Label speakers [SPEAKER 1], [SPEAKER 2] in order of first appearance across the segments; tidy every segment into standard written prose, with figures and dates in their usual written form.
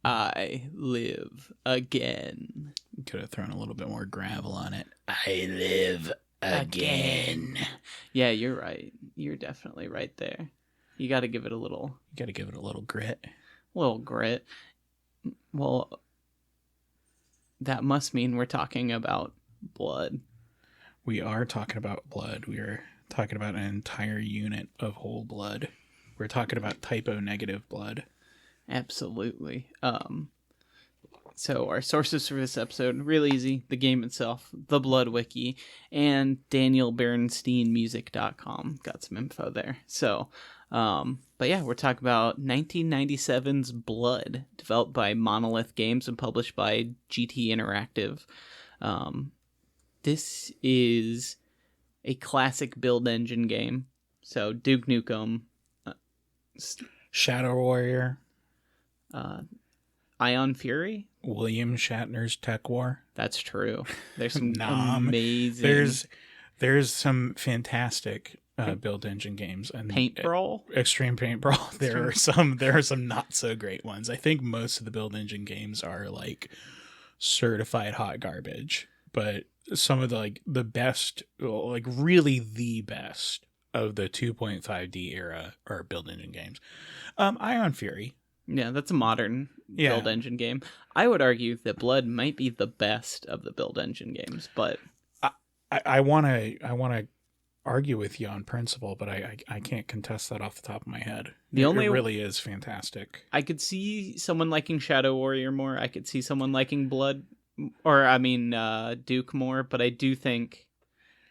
[SPEAKER 1] I live again.
[SPEAKER 2] Could have thrown a little bit more gravel on it. I live again.
[SPEAKER 1] Yeah, you're right. You're definitely right there. You got to give it a little
[SPEAKER 2] You got to give it a little grit.
[SPEAKER 1] grit. Well, that must mean we're talking about blood.
[SPEAKER 2] We are talking about blood. We are talking about an entire unit of whole blood. We're talking about typo negative blood.
[SPEAKER 1] Absolutely. So our sources for this episode, real easy, the game itself, the Blood Wiki, and DanielBernsteinMusic.com. Got some info there. So, but yeah, we're talking about 1997's Blood, developed by Monolith Games and published by GT Interactive. This is a classic build engine game. So Duke Nukem,
[SPEAKER 2] Shadow Warrior.
[SPEAKER 1] Ion Fury.
[SPEAKER 2] William Shatner's Tech War.
[SPEAKER 1] That's true. There's some
[SPEAKER 2] Nom.
[SPEAKER 1] amazing.
[SPEAKER 2] There's some fantastic build engine games and
[SPEAKER 1] Paint Brawl.
[SPEAKER 2] Extreme Paint Brawl. There are some not so great ones. I think most of the build engine games are like certified hot garbage, but some of the best, like really the best of the 2.5D era are build engine games. Ion Fury.
[SPEAKER 1] Yeah, that's a modern build engine game. I would argue that Blood might be the best of the build engine games, but
[SPEAKER 2] I want to argue with you on principle, but I can't contest that off the top of my head. It really is fantastic.
[SPEAKER 1] I could see someone liking Shadow Warrior more. I could see someone liking Duke more, but I do think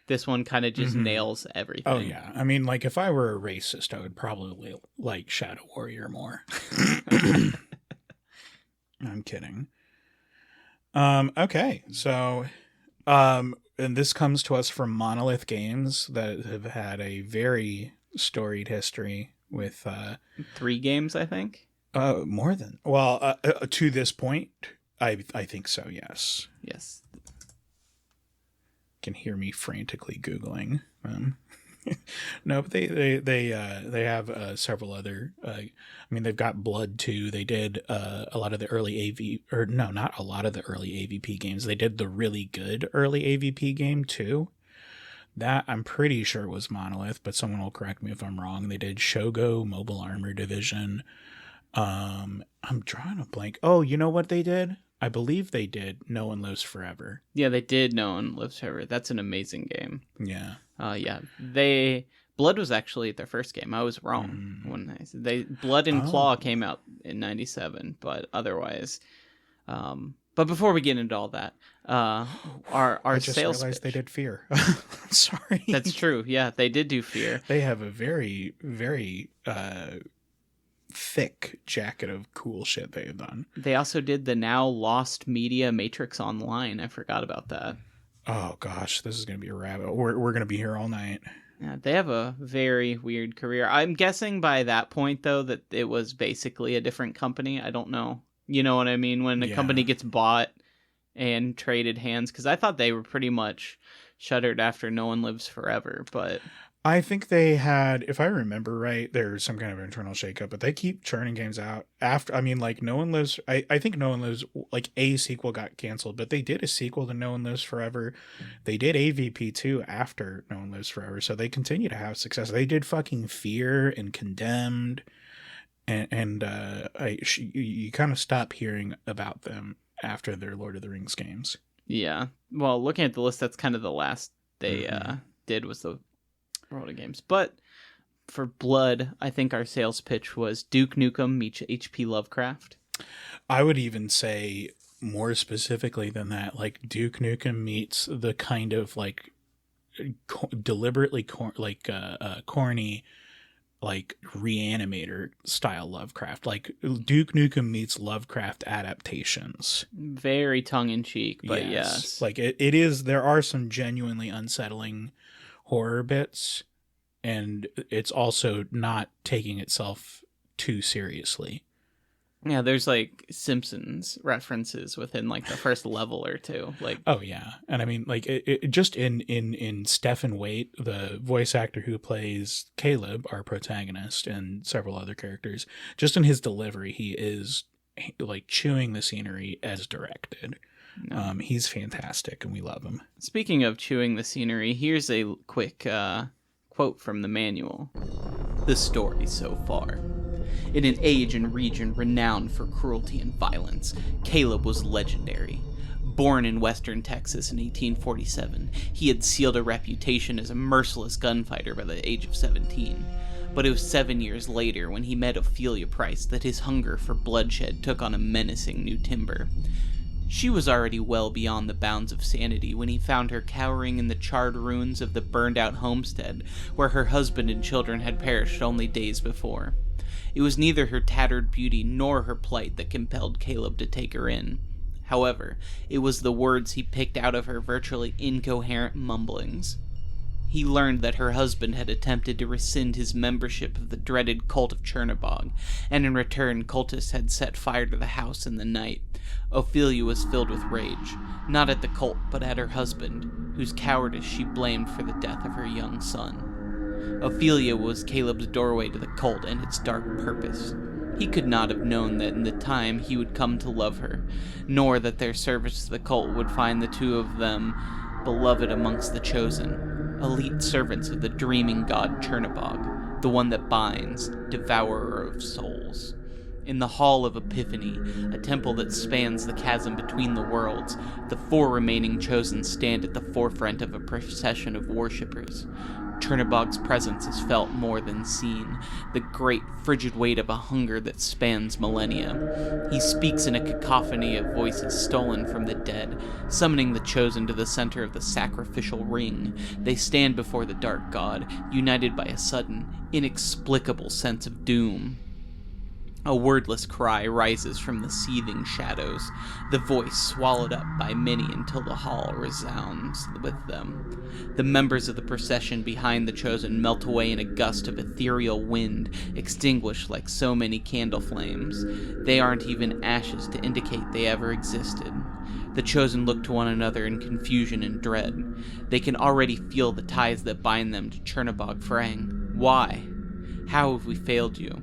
[SPEAKER 1] this one kind of just nails everything.
[SPEAKER 2] Oh, yeah. I mean, like, if I were a racist, I would probably like Shadow Warrior more. I'm kidding. Okay, so, and this comes to us from Monolith Games that have had a very storied history with
[SPEAKER 1] 3 games, I think.
[SPEAKER 2] More than to this point, I think so. Yes.
[SPEAKER 1] Yes.
[SPEAKER 2] Can hear me frantically Googling. No, but they have several other. I mean, they've got Blood 2. They did a lot of the early not a lot of the early AVP games. They did the really good early AVP game too. That I'm pretty sure was Monolith, but someone will correct me if I'm wrong. They did Shogo Mobile Armor Division. I'm drawing a blank. Oh, you know what they did? I believe they did No One Lives Forever.
[SPEAKER 1] Yeah, they did No One Lives Forever. That's an amazing game.
[SPEAKER 2] Yeah.
[SPEAKER 1] Blood was actually their first game. I was wrong when I said Blood and Claw came out in 97, but otherwise. But before we get into all that, our
[SPEAKER 2] I just
[SPEAKER 1] sales
[SPEAKER 2] realized
[SPEAKER 1] pitch.
[SPEAKER 2] they did Fear. Sorry.
[SPEAKER 1] That's true. Yeah, they did do Fear.
[SPEAKER 2] They have a very, very thick jacket of cool shit they've done.
[SPEAKER 1] They also did the now lost media Matrix Online. I forgot about that.
[SPEAKER 2] Oh gosh, this is gonna be a rabbit. We're gonna be here all night.
[SPEAKER 1] Yeah, they have a very weird career. I'm guessing by that point though that it was basically a different company. I don't know. You know what I mean? When a company gets bought and traded hands, because I thought they were pretty much shuttered after No One Lives Forever, but
[SPEAKER 2] I think they had, if I remember right, there's some kind of internal shakeup, but they keep churning games out after. I mean, like No One Lives. I think No One Lives, like a sequel got canceled, but they did a sequel to No One Lives Forever. They did AVP 2 after No One Lives Forever, so they continue to have success. They did fucking Fear and Condemned, and you kind of stop hearing about them after their Lord of the Rings games.
[SPEAKER 1] Yeah. Well, looking at the list, that's kind of the last they did was the World of Games. But for Blood, I think our sales pitch was Duke Nukem meets H.P. Lovecraft.
[SPEAKER 2] I would even say more specifically than that, like Duke Nukem meets the kind of like deliberately corny, like Reanimator style Lovecraft. Like Duke Nukem meets Lovecraft adaptations.
[SPEAKER 1] Very tongue in cheek, but yes.
[SPEAKER 2] Like it is. There are some genuinely unsettling horror bits, and it's also not taking itself too seriously.
[SPEAKER 1] Yeah, there's like Simpsons references within like the first level or two. Like,
[SPEAKER 2] oh yeah, and I mean, like it just in Stephen Waite, the voice actor who plays Caleb, our protagonist, and several other characters, just in his delivery, he is like chewing the scenery as directed.
[SPEAKER 1] No.
[SPEAKER 2] He's fantastic, and we love him.
[SPEAKER 1] Speaking of chewing the scenery, here's a quick quote from the manual. The story so far. In an age and region renowned for cruelty and violence, Caleb was legendary. Born in western Texas in 1847, he had sealed a reputation as a merciless gunfighter by the age of 17. But it was 7 years later, when he met Ophelia Price, that his hunger for bloodshed took on a menacing new timbre. She was already well beyond the bounds of sanity when he found her cowering in the charred ruins of the burned-out homestead where her husband and children had perished only days before. It was neither her tattered beauty nor her plight that compelled Caleb to take her in. However, it was the words he picked out of her virtually incoherent mumblings. He learned that her husband had attempted to rescind his membership of the dreaded cult of Chernobog, and in return cultists had set fire to the house in the night. Ophelia was filled with rage, not at the cult but at her husband, whose cowardice she blamed for the death of her young son. Ophelia was Caleb's doorway to the cult and its dark purpose. He could not have known that in the time he would come to love her, nor that their service to the cult would find the two of them beloved amongst the chosen, elite servants of the dreaming god Chernobog, the one that binds, devourer of souls. In the Hall of Epiphany, a temple that spans the chasm between the worlds, the 4 remaining chosen stand at the forefront of a procession of worshippers. Chernobog's presence is felt more than seen, the great frigid weight of a hunger that spans millennia. He speaks in a cacophony of voices stolen from the dead, summoning the chosen to the center of the sacrificial ring. They stand before the dark god, united by a sudden, inexplicable sense of doom. A wordless cry rises from the seething shadows, the voice swallowed up by many until the hall resounds with them. The members of the procession behind the chosen melt away in a gust of ethereal wind, extinguished like so many candle flames. They aren't even ashes to indicate they ever existed. The chosen look to one another in confusion and dread. They can already feel the ties that bind them to Chernobog Farang. Why? How have we failed you?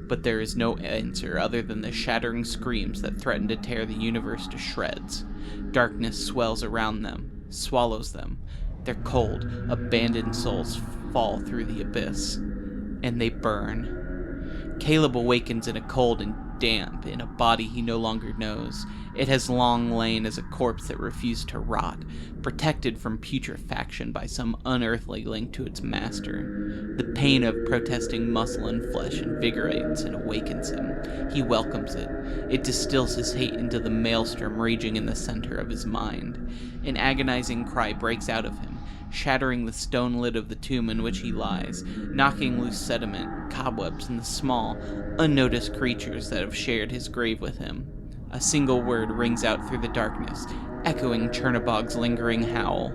[SPEAKER 1] But there is no answer other than the shattering screams that threaten to tear the universe to shreds. Darkness swells around them, swallows them. Their cold, abandoned souls fall through the abyss, and they burn. Caleb awakens in a cold and damp in a body he no longer knows. It has long lain as a corpse that refused to rot, protected from putrefaction by some unearthly link to its master. The pain of protesting muscle and flesh invigorates and awakens him. He welcomes it. It distills his hate into the maelstrom raging in the center of his mind. An agonizing cry breaks out of him, shattering the stone lid of the tomb in which he lies, knocking loose sediment, cobwebs, and the small, unnoticed creatures that have shared his grave with him. A single word rings out through the darkness, echoing Chernobog's lingering howl.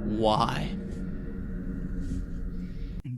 [SPEAKER 1] Why?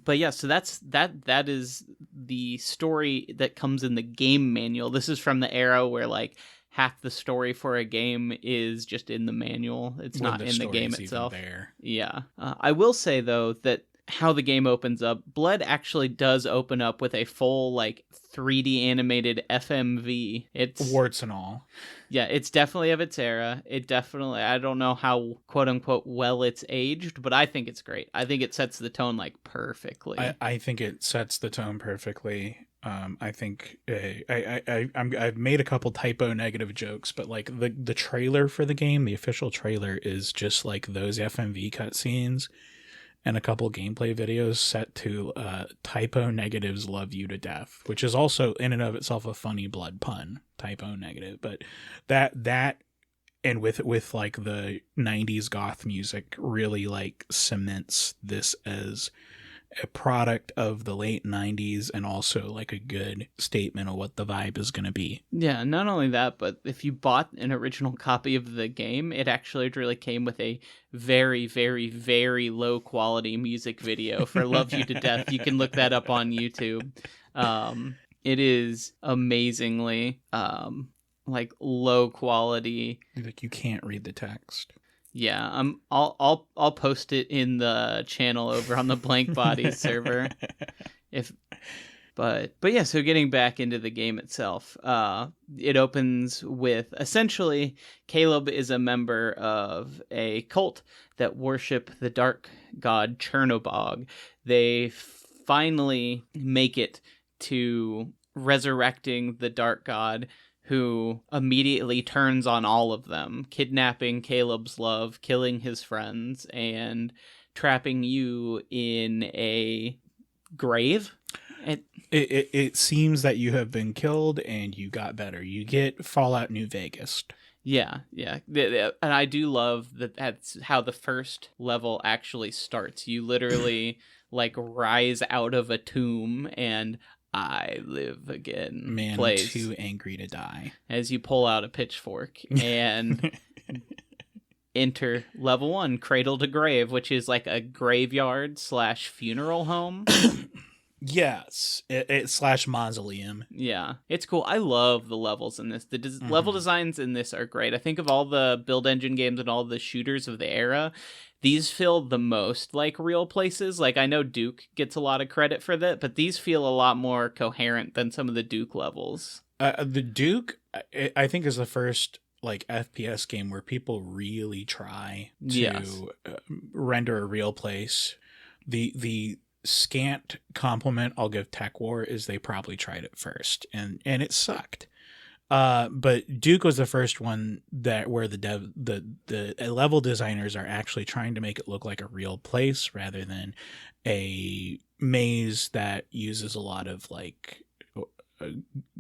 [SPEAKER 1] But yeah, so that is the story that comes in the game manual. This is from the era where like half the story for a game is just in the manual. It's not in the game itself. Yeah. I will say though that how the game opens up, Blood actually does open up with a full like 3D animated FMV. It's
[SPEAKER 2] warts and all.
[SPEAKER 1] Yeah, it's definitely of its era. I don't know how quote unquote well it's aged, but I think it's great. I think it sets the tone like perfectly.
[SPEAKER 2] I think it sets the tone perfectly. I think I've made a couple typo negative jokes, but like the trailer for the game, the official trailer is just like those FMV cutscenes and a couple gameplay videos set to typo negatives love you to death, which is also in and of itself a funny Blood pun, typo negative. But that and with like the 90s goth music really like cements this as a product of the late 90s and also like a good statement of what the vibe is going to be.
[SPEAKER 1] Yeah, not only that, but if you bought an original copy of the game, it actually really came with a very, very, very low quality music video for Love You to Death. You can look that up on YouTube. It is amazingly like low quality.
[SPEAKER 2] Like you can't read the text.
[SPEAKER 1] Yeah, I'll post it in the channel over on the Blank Body server. If But yeah, so getting back into the game itself, it opens with essentially Caleb is a member of a cult that worship the dark god Chernobog. They finally make it to resurrecting the dark god, who immediately turns on all of them, kidnapping Caleb's love, killing his friends, and trapping you in a grave.
[SPEAKER 2] It seems that you have been killed and you got better. You get Fallout New Vegas.
[SPEAKER 1] Yeah. And I do love that that's how the first level actually starts. You literally like rise out of a tomb and I live again.
[SPEAKER 2] Man,
[SPEAKER 1] plays
[SPEAKER 2] too angry to die.
[SPEAKER 1] as you pull out a pitchfork and enter level 1, Cradle to Grave, which is like a graveyard / funeral home.
[SPEAKER 2] Yes, it slash mausoleum.
[SPEAKER 1] Yeah, it's cool. I love the levels in this. The level designs in this are great. I think of all the build engine games and all the shooters of the era, these feel the most like real places. Like, I know Duke gets a lot of credit for that, but these feel a lot more coherent than some of the Duke levels.
[SPEAKER 2] The Duke, I think, is the first like FPS game where people really try to render a real place. The scant compliment I'll give Tech War is they probably tried it first and it sucked. But Duke was the first one that where the level designers are actually trying to make it look like a real place rather than a maze that uses a lot of like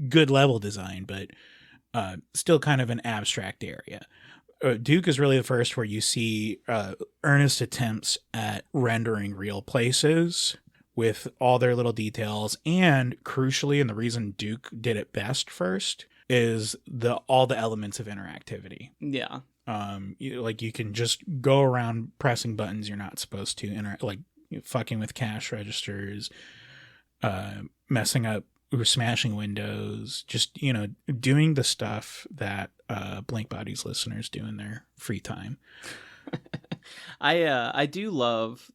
[SPEAKER 2] good level design, but still kind of an abstract area. Duke is really the first where you see earnest attempts at rendering real places with all their little details, and crucially, and the reason Duke did it best first is all the elements of interactivity.
[SPEAKER 1] Yeah.
[SPEAKER 2] You can just go around pressing buttons you're not supposed to, like fucking with cash registers, messing up or smashing windows, just, doing the stuff that Blank Bodies listeners do in their free time.
[SPEAKER 1] I do love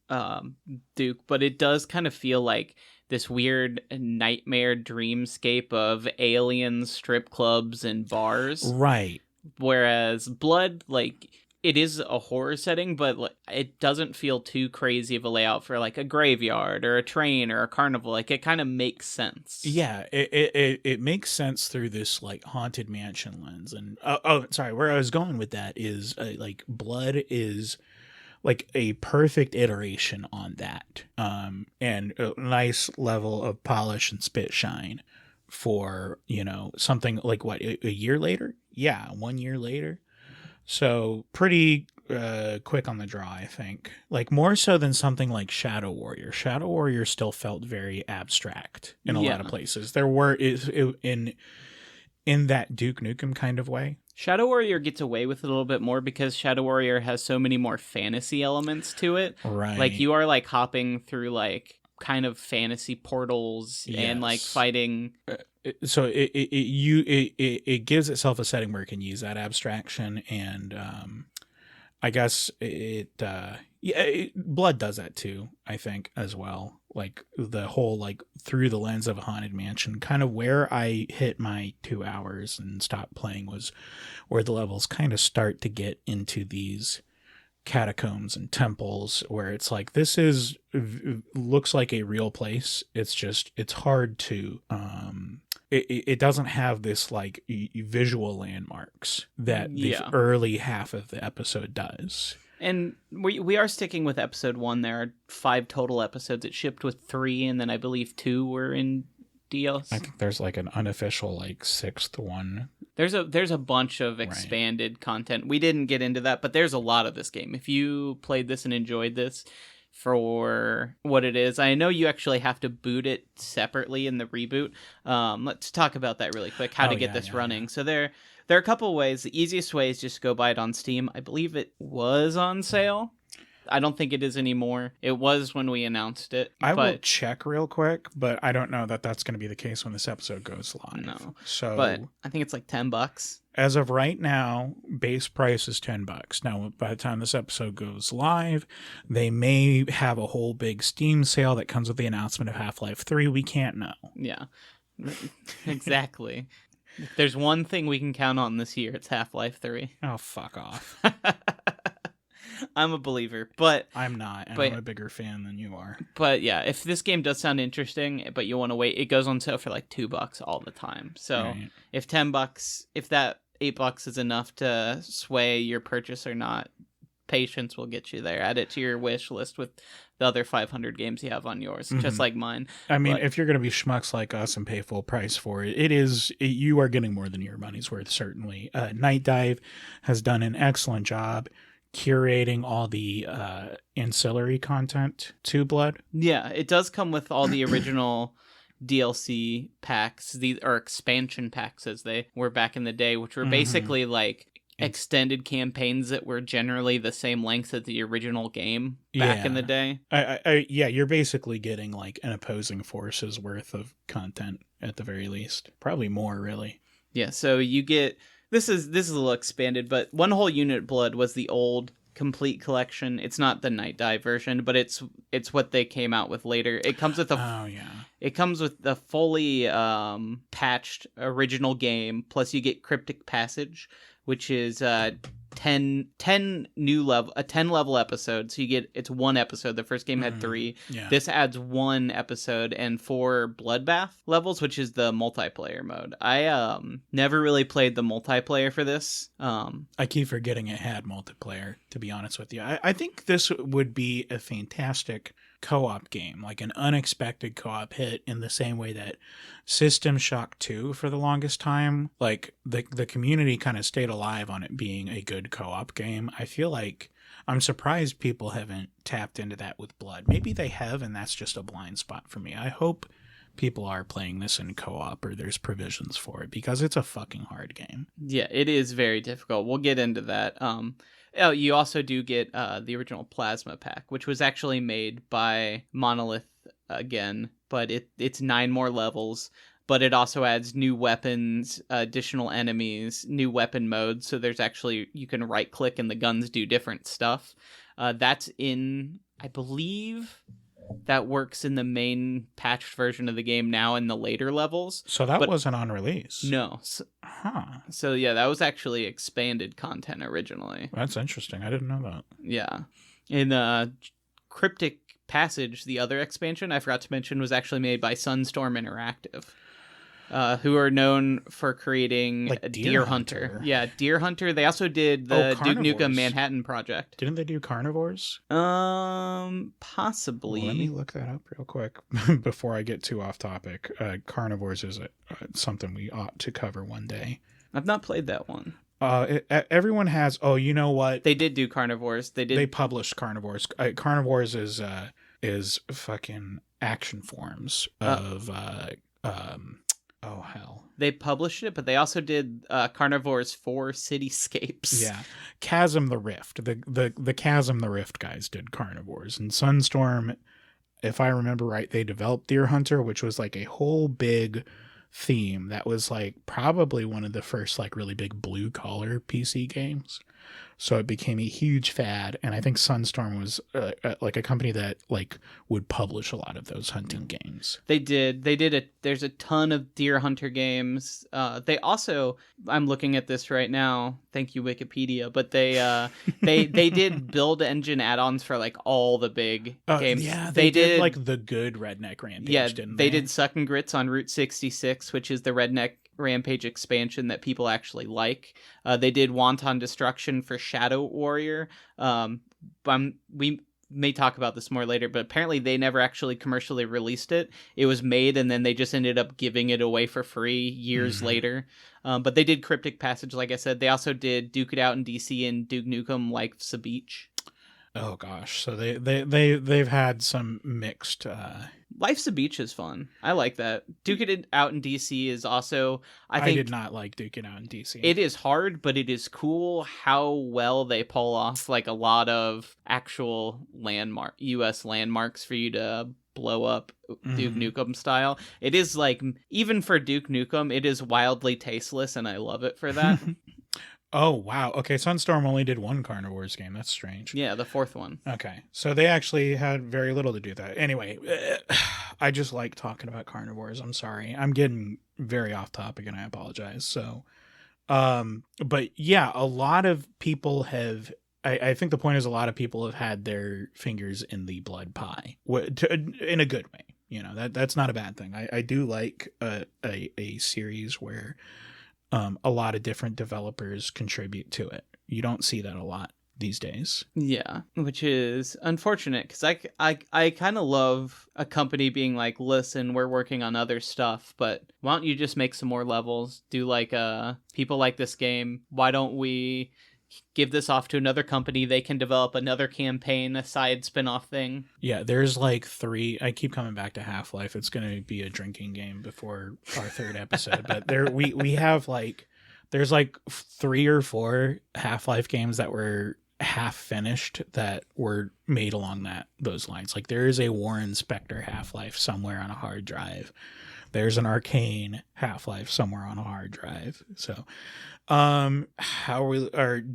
[SPEAKER 1] Duke, but it does kind of feel like this weird nightmare dreamscape of aliens, strip clubs, and bars.
[SPEAKER 2] Right.
[SPEAKER 1] Whereas Blood, like, it is a horror setting, but it doesn't feel too crazy of a layout for like a graveyard or a train or a carnival. Like, it kind of makes sense.
[SPEAKER 2] Yeah, it makes sense through this like haunted mansion lens. And sorry, where I was going with that is like Blood is like a perfect iteration on that, and a nice level of polish and spit shine for something like what, a year later. Yeah, 1 year later. So pretty quick on the draw, I think. Like, more so than something like Shadow Warrior. Shadow Warrior still felt very abstract in a lot of places. There were in that Duke Nukem kind of way.
[SPEAKER 1] Shadow Warrior gets away with it a little bit more because Shadow Warrior has so many more fantasy elements to it.
[SPEAKER 2] Right.
[SPEAKER 1] Like, you are like hopping through like kind of fantasy portals and like fighting.
[SPEAKER 2] So it gives itself a setting where it can use that abstraction, and I guess Blood does that too, I think, as well. Like the whole like through the lens of a haunted mansion, kind of where I hit my 2 hours and stopped playing was where the levels kind of start to get into these catacombs and temples where it's like, this looks like a real place. It's hard to it doesn't have this like visual landmarks that the early half of the episode does.
[SPEAKER 1] And we are sticking with episode 1. There are 5 total episodes. It shipped with 3, and then I believe 2 were in DLC.
[SPEAKER 2] I think there's like an unofficial like 6th one.
[SPEAKER 1] There's a bunch of expanded content. We didn't get into that, but there's a lot of this game. If you played this and enjoyed this for what it is, I know you actually have to boot it separately in the reboot. Let's talk about that really quick, how to get this running. So there are a couple of ways. The easiest way is just go buy it on Steam. I believe it was on sale. I don't think it is anymore. It was when we announced it.
[SPEAKER 2] I will check real quick, but I don't know that that's going to be the case when this episode goes live.
[SPEAKER 1] No.
[SPEAKER 2] So,
[SPEAKER 1] but I think it's like $10.
[SPEAKER 2] As of right now, base price is $10. Now, by the time this episode goes live, they may have a whole big Steam sale that comes with the announcement of Half-Life 3. We can't know.
[SPEAKER 1] Yeah, exactly. If there's one thing we can count on this year, it's Half-Life 3.
[SPEAKER 2] Oh, fuck off.
[SPEAKER 1] I'm a believer, but
[SPEAKER 2] I'm not, and I'm a bigger fan than you are.
[SPEAKER 1] But yeah, if this game does sound interesting, but you want to wait, it goes on sale for like $2 all the time. So
[SPEAKER 2] Right.
[SPEAKER 1] if $10, if that $8 is enough to sway your purchase or not, patience will get you there. Add it to your wish list with the other 500 games you have on yours, just like mine.
[SPEAKER 2] I mean, if you're going to be schmucks like us and pay full price for it, you are getting more than your money's worth, certainly. Night Dive has done an excellent job curating all the ancillary content to Blood.
[SPEAKER 1] Yeah, it does come with all the original DLC packs, or expansion packs as they were back in the day, which were basically like extended campaigns that were generally the same length as the original game back in the day.
[SPEAKER 2] Yeah, you're basically getting like an opposing force's worth of content at the very least. Probably more, really.
[SPEAKER 1] Yeah, so you get this is a little expanded, but One Whole Unit Blood was the old complete collection. It's not the Night Dive version, but it's what they came out with later. It comes with it comes with the fully patched original game, plus you get Cryptic Passage, which is 10 level episode. So it's one episode. The first game had 3.
[SPEAKER 2] Yeah.
[SPEAKER 1] This adds 1 episode and 4 bloodbath levels, which is the multiplayer mode. I never really played the multiplayer for this.
[SPEAKER 2] I keep forgetting it had multiplayer, to be honest with you. I think this would be a fantastic co-op game, like an unexpected co-op hit, in the same way that System Shock 2 for the longest time, like the community kind of stayed alive on it being a good co-op game. I feel like I'm surprised people haven't tapped into that with Blood. Maybe they have, and that's just a blind spot for me. I hope people are playing this in co-op, or there's provisions for it, because it's a fucking hard game.
[SPEAKER 1] Yeah, it is very difficult. We'll get into that. Oh, you also do get the original Plasma Pack, which was actually made by Monolith again, but it's 9 more levels. But it also adds new weapons, additional enemies, new weapon modes. So there's actually, you can right click and the guns do different stuff. That's in, I believe, that works in the main patched version of the game now in the later levels.
[SPEAKER 2] So that wasn't on release?
[SPEAKER 1] No. So yeah, that was actually expanded content originally.
[SPEAKER 2] That's interesting. I didn't know that.
[SPEAKER 1] Yeah. In Cryptic Passage, the other expansion I forgot to mention, was actually made by Sunstorm Interactive, who are known for creating
[SPEAKER 2] like
[SPEAKER 1] Deer Hunter. Yeah, Deer Hunter. They also did the Duke Nukem Manhattan Project.
[SPEAKER 2] Didn't they do Carnivores?
[SPEAKER 1] Possibly.
[SPEAKER 2] Well, let me look that up real quick before I get too off topic. Carnivores is something we ought to cover one day.
[SPEAKER 1] I've not played that one.
[SPEAKER 2] Everyone has. Oh, you know what?
[SPEAKER 1] They did do Carnivores. They
[SPEAKER 2] published Carnivores. Carnivores is fucking action forms of oh hell.
[SPEAKER 1] They published it, but they also did Carnivores 4 Cityscapes.
[SPEAKER 2] Yeah. Chasm the Rift. The Chasm the Rift guys did Carnivores. And Sunstorm, if I remember right, they developed Deer Hunter, which was like a whole big theme that was like probably one of the first like really big blue collar PC games. So it became a huge fad, and I think Sunstorm was like a company that like would publish a lot of those hunting games.
[SPEAKER 1] They did. There's a ton of Deer Hunter games. They also, I'm looking at this right now. Thank you, Wikipedia. But they did build engine add-ons for like all the big games.
[SPEAKER 2] Yeah, they did like the good Redneck Rampage.
[SPEAKER 1] Yeah,
[SPEAKER 2] didn't
[SPEAKER 1] they did Suck and Grits on Route 66, which is the Redneck Rampage expansion that people actually like. They did Wanton Destruction for Shadow Warrior. We may talk about this more later, but apparently they never actually commercially released it. It was made, and then they just ended up giving it away for free years later. But they did Cryptic Passage, like I said. They also did Duke It Out in DC and Duke Nukem Life's a Beach.
[SPEAKER 2] Oh gosh, so they've had some mixed.
[SPEAKER 1] Life's a Beach is fun. I like that. Duke It Out in DC is also. I think
[SPEAKER 2] did not like Duke It Out in DC.
[SPEAKER 1] it is hard, but it is cool how well they pull off like a lot of actual U.S. landmarks for you to blow up Duke Nukem style. It is like, even for Duke Nukem, it is wildly tasteless, and I love it for that.
[SPEAKER 2] Oh, wow. Okay, Sunstorm only did one Carnivores game. That's strange.
[SPEAKER 1] Yeah, the fourth one.
[SPEAKER 2] Okay, so they actually had very little to do with that. Anyway, I just like talking about Carnivores. I'm sorry. I'm getting very off topic, and I apologize. So, but yeah, a lot of people have... I think the point is a lot of people have had their fingers in the blood pie in a good way. You know, that's not a bad thing. I do like a series where a lot of different developers contribute to it. You don't see that a lot these days.
[SPEAKER 1] Yeah, which is unfortunate, because I kind of love a company being like, listen, we're working on other stuff, but why don't you just make some more levels? Do like people like this game. Why don't we give this off to another company? They can develop another campaign, a side spin-off thing.
[SPEAKER 2] Yeah, there's like 3. I keep coming back to Half-Life. It's going to be a drinking game before our 3rd episode. But we have like, there's like 3 or 4 Half-Life games that were half finished that were made along those lines. Like there is a Warren Spector Half-Life somewhere on a hard drive. There's an Arcane Half-Life somewhere on a hard drive. So,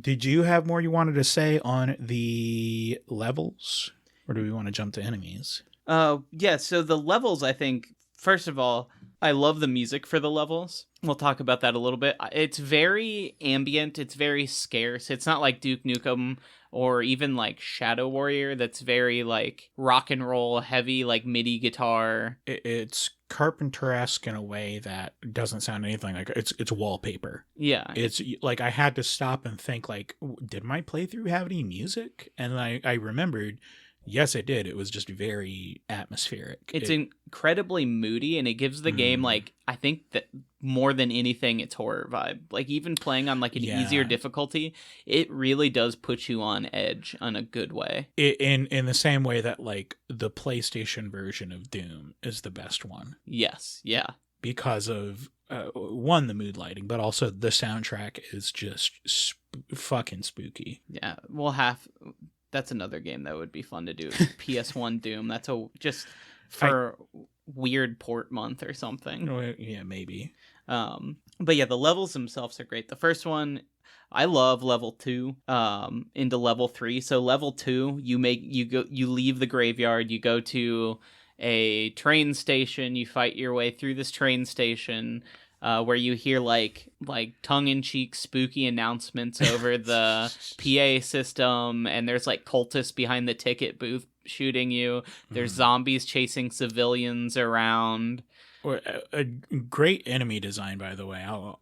[SPEAKER 2] did you have more you wanted to say on the levels, or do we want to jump to enemies?
[SPEAKER 1] Yeah, so the levels, I think, first of all, I love the music for the levels. We'll talk about that a little bit. It's very ambient. It's very scarce. It's not like Duke Nukem or even like Shadow Warrior that's very like rock and roll heavy, like MIDI guitar.
[SPEAKER 2] It's Carpenter-esque in a way that doesn't sound anything like it's wallpaper.
[SPEAKER 1] Yeah.
[SPEAKER 2] It's like I had to stop and think like, did my playthrough have any music? And I remembered, yes, it did. It was just very atmospheric.
[SPEAKER 1] It's incredibly moody, and it gives the game, like, I think that more than anything, it's horror vibe. Like, even playing on, like, an easier difficulty, it really does put you on edge in a good way.
[SPEAKER 2] In the same way that, like, the PlayStation version of Doom is the best one.
[SPEAKER 1] Yes, yeah.
[SPEAKER 2] Because of, one, the mood lighting, but also the soundtrack is just fucking spooky.
[SPEAKER 1] Yeah, that's another game that would be fun to do. PS1 Doom. That's just for weird port month or something.
[SPEAKER 2] Yeah, maybe.
[SPEAKER 1] But yeah, the levels themselves are great. The first one, I love level 2 into level 3. So level 2, you leave the graveyard, you go to a train station, you fight your way through this train station. Where you hear like tongue-in-cheek spooky announcements over the PA system, and there's like cultists behind the ticket booth shooting you. There's zombies chasing civilians around.
[SPEAKER 2] A great enemy design, by the way. I'll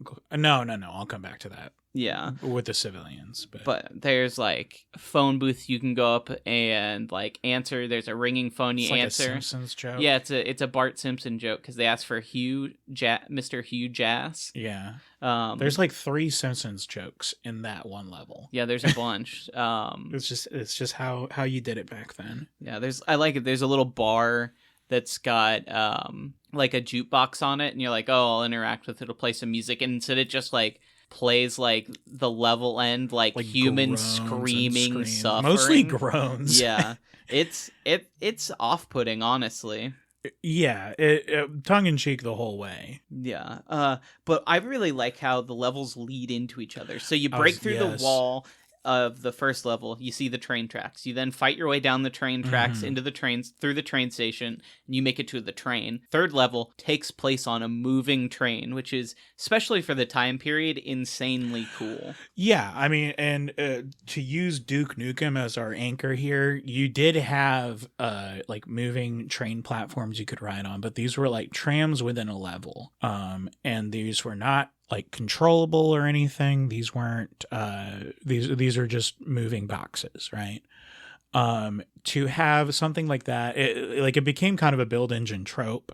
[SPEAKER 2] come back to that.
[SPEAKER 1] Yeah,
[SPEAKER 2] with the civilians,
[SPEAKER 1] but there's like phone booth you can go up and like answer. There's a ringing phone you answer.
[SPEAKER 2] Like a Simpsons joke.
[SPEAKER 1] Yeah, it's a Bart Simpson joke because they ask for Mr. Hugh Jass.
[SPEAKER 2] Yeah. There's like 3 Simpsons jokes in that one level.
[SPEAKER 1] Yeah, there's a bunch.
[SPEAKER 2] It's just how you did it back then.
[SPEAKER 1] Yeah, I like it. There's a little bar that's got like a jukebox on it, and you're like, oh, I'll interact with it. It'll play some music, and instead it just like plays like the level end, like humans screaming, suffering.
[SPEAKER 2] Mostly groans.
[SPEAKER 1] Yeah, it's off-putting, honestly.
[SPEAKER 2] Yeah, tongue-in-cheek the whole way.
[SPEAKER 1] Yeah, but I really like how the levels lead into each other. So you break through the wall of the first level, you see the train tracks. You then fight your way down the train tracks into the trains, through the train station, and you make it to the train. Third level takes place on a moving train, which is, especially for the time period, insanely cool.
[SPEAKER 2] Yeah, I mean, and to use Duke Nukem as our anchor here, you did have like moving train platforms you could ride on, but these were like trams within a level. And these were not like controllable or anything. These weren't these are just moving boxes, right? To have something like that, it became kind of a build engine trope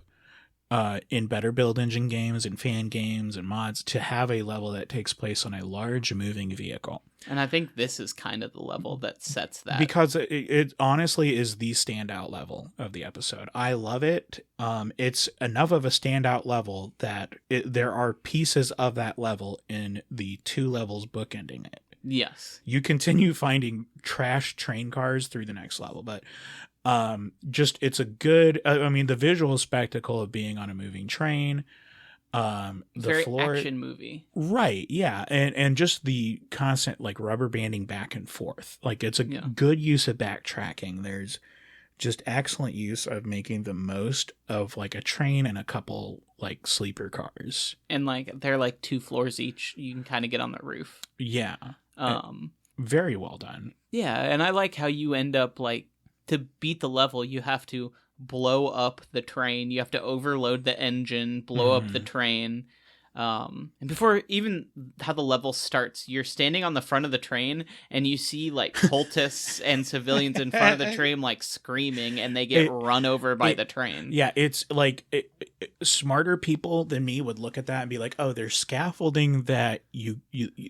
[SPEAKER 2] in better build engine games and fan games and mods to have a level that takes place on a large moving vehicle.
[SPEAKER 1] And I think this is kind of the level that sets that.
[SPEAKER 2] Because it honestly is the standout level of the episode. I love it. It's enough of a standout level that there are pieces of that level in the 2 levels bookending it.
[SPEAKER 1] Yes.
[SPEAKER 2] You continue finding trash train cars through the next level, but just it's a good the visual spectacle of being on a moving train, the
[SPEAKER 1] very
[SPEAKER 2] floor
[SPEAKER 1] action movie,
[SPEAKER 2] right? Yeah, and just the constant like rubber banding back and forth, like it's a good use of backtracking. There's just excellent use of making the most of like a train and a couple like sleeper cars,
[SPEAKER 1] and like they're like 2 floors each. You can kind of get on the roof.
[SPEAKER 2] Yeah. Very well done.
[SPEAKER 1] Yeah, and I like how you end up like, to beat the level, you have to blow up the train. You have to overload the engine, blow up the train. And before even how the level starts, you're standing on the front of the train and you see like cultists and civilians in front of the train like screaming, and they get run over by the train.
[SPEAKER 2] Yeah, it's like smarter people than me would look at that and be like, oh, there's scaffolding that you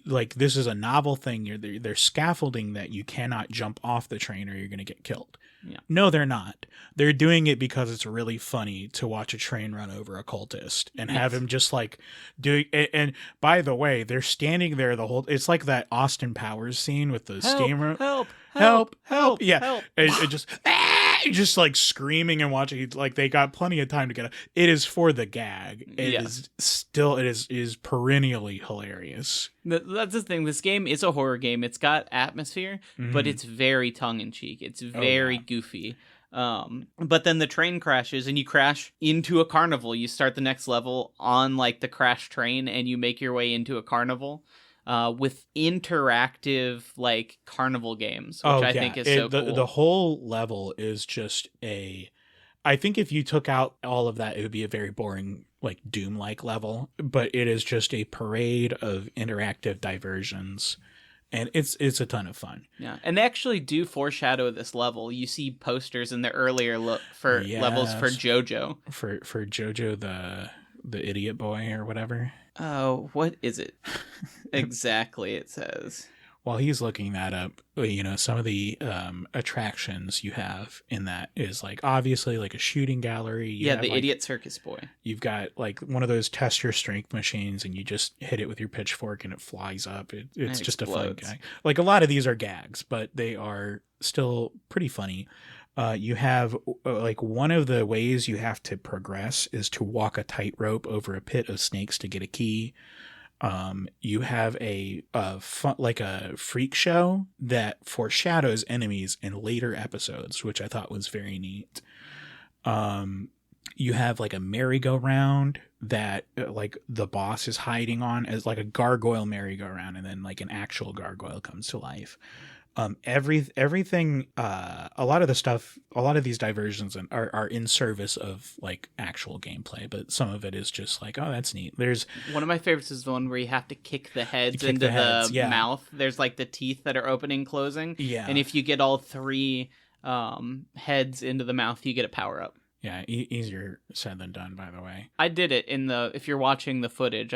[SPEAKER 2] like, this is a novel thing. There's scaffolding that you cannot jump off the train or you're going to get killed.
[SPEAKER 1] Yeah.
[SPEAKER 2] No, they're not. They're doing it because it's really funny to watch a train run over a cultist and have him just like doing. And by the way, they're standing there the whole. It's like that Austin Powers scene with the steam room. Help! Yeah,
[SPEAKER 1] help.
[SPEAKER 2] And just like screaming and watching. Like they got plenty of time to get. It is for the gag. It is perennially hilarious.
[SPEAKER 1] That's the thing. This game is a horror game. It's got atmosphere, but it's very tongue in cheek. It's very goofy. But then the train crashes and you crash into a carnival. You start the next level on like the crash train and you make your way into a carnival with interactive like carnival games, which I think is so cool.
[SPEAKER 2] The whole level is just I think if you took out all of that, it would be a very boring, like Doom-like level, but it is just a parade of interactive diversions. And it's a ton of fun.
[SPEAKER 1] Yeah, and they actually do foreshadow this level. You see posters in the earlier levels for JoJo.
[SPEAKER 2] For JoJo the idiot boy or whatever.
[SPEAKER 1] Oh, what is it exactly? It says.
[SPEAKER 2] While he's looking that up, some of the attractions you have in that is like obviously like a shooting gallery.
[SPEAKER 1] The idiot circus boy.
[SPEAKER 2] You've got like one of those test your strength machines, and you just hit it with your pitchfork and it flies up. It's just a fun gag. Like a lot of these are gags, but they are still pretty funny. You have like one of the ways you have to progress is to walk a tightrope over a pit of snakes to get a key. You have a freak show that foreshadows enemies in later episodes, which I thought was very neat. You have like a merry-go-round that like the boss is hiding on as like a gargoyle merry-go-round, and then like an actual gargoyle comes to life. Everything, a lot of these diversions are in service of like actual gameplay, but some of it is just like, oh, that's neat. There's
[SPEAKER 1] one of my favorites is the one where you have to kick the heads into the mouth. There's like the teeth that are opening and closing.
[SPEAKER 2] Yeah.
[SPEAKER 1] And if you get all 3 heads into the mouth, you get a power up.
[SPEAKER 2] Yeah, easier said than done, by the way.
[SPEAKER 1] I did it if you're watching the footage,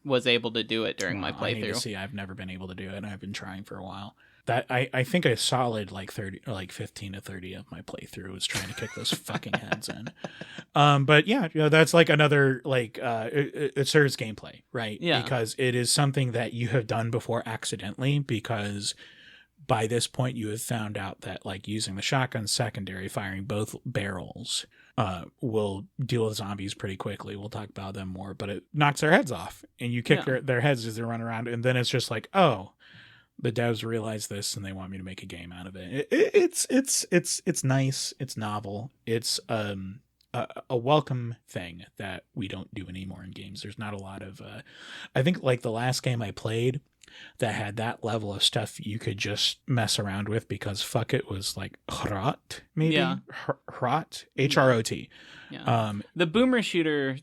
[SPEAKER 1] was able to do it during my playthrough.
[SPEAKER 2] I need to see. I've never been able to do it, and I've been trying for a while. That I think a solid like 15 to 30 of my playthrough was trying to kick those fucking heads in. But yeah, that's like another like it serves gameplay, right?
[SPEAKER 1] Yeah.
[SPEAKER 2] Because it is something that you have done before accidentally, because by this point you have found out that like using the shotgun secondary, firing both barrels, will deal with zombies pretty quickly. We'll talk about them more, but it knocks their heads off and you kick their heads as they run around, and then it's just like, oh, the devs realize this and they want me to make a game out of it. It's nice. It's novel. It's a welcome thing that we don't do anymore in games. There's not a lot of I think like the last game I played that had that level of stuff you could just mess around with because fuck it was like Hrot, maybe?
[SPEAKER 1] Yeah.
[SPEAKER 2] Hrot? H-R-O-T.
[SPEAKER 1] Yeah. The Boomer Shooter,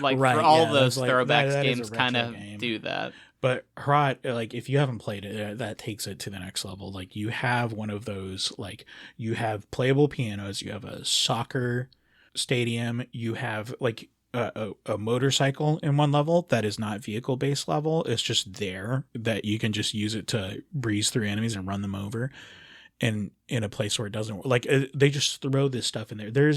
[SPEAKER 1] like for all those throwbacks
[SPEAKER 2] that
[SPEAKER 1] games kind of do that.
[SPEAKER 2] But Hrot, like if you haven't played it, that takes it to the next level. Like you have one of those, like you have playable pianos, you have a soccer stadium, you have like a motorcycle in one level that is not vehicle based level. It's just there that you can just use it to breeze through enemies and run them over. And in a place where it doesn't work, like they just throw this stuff in there.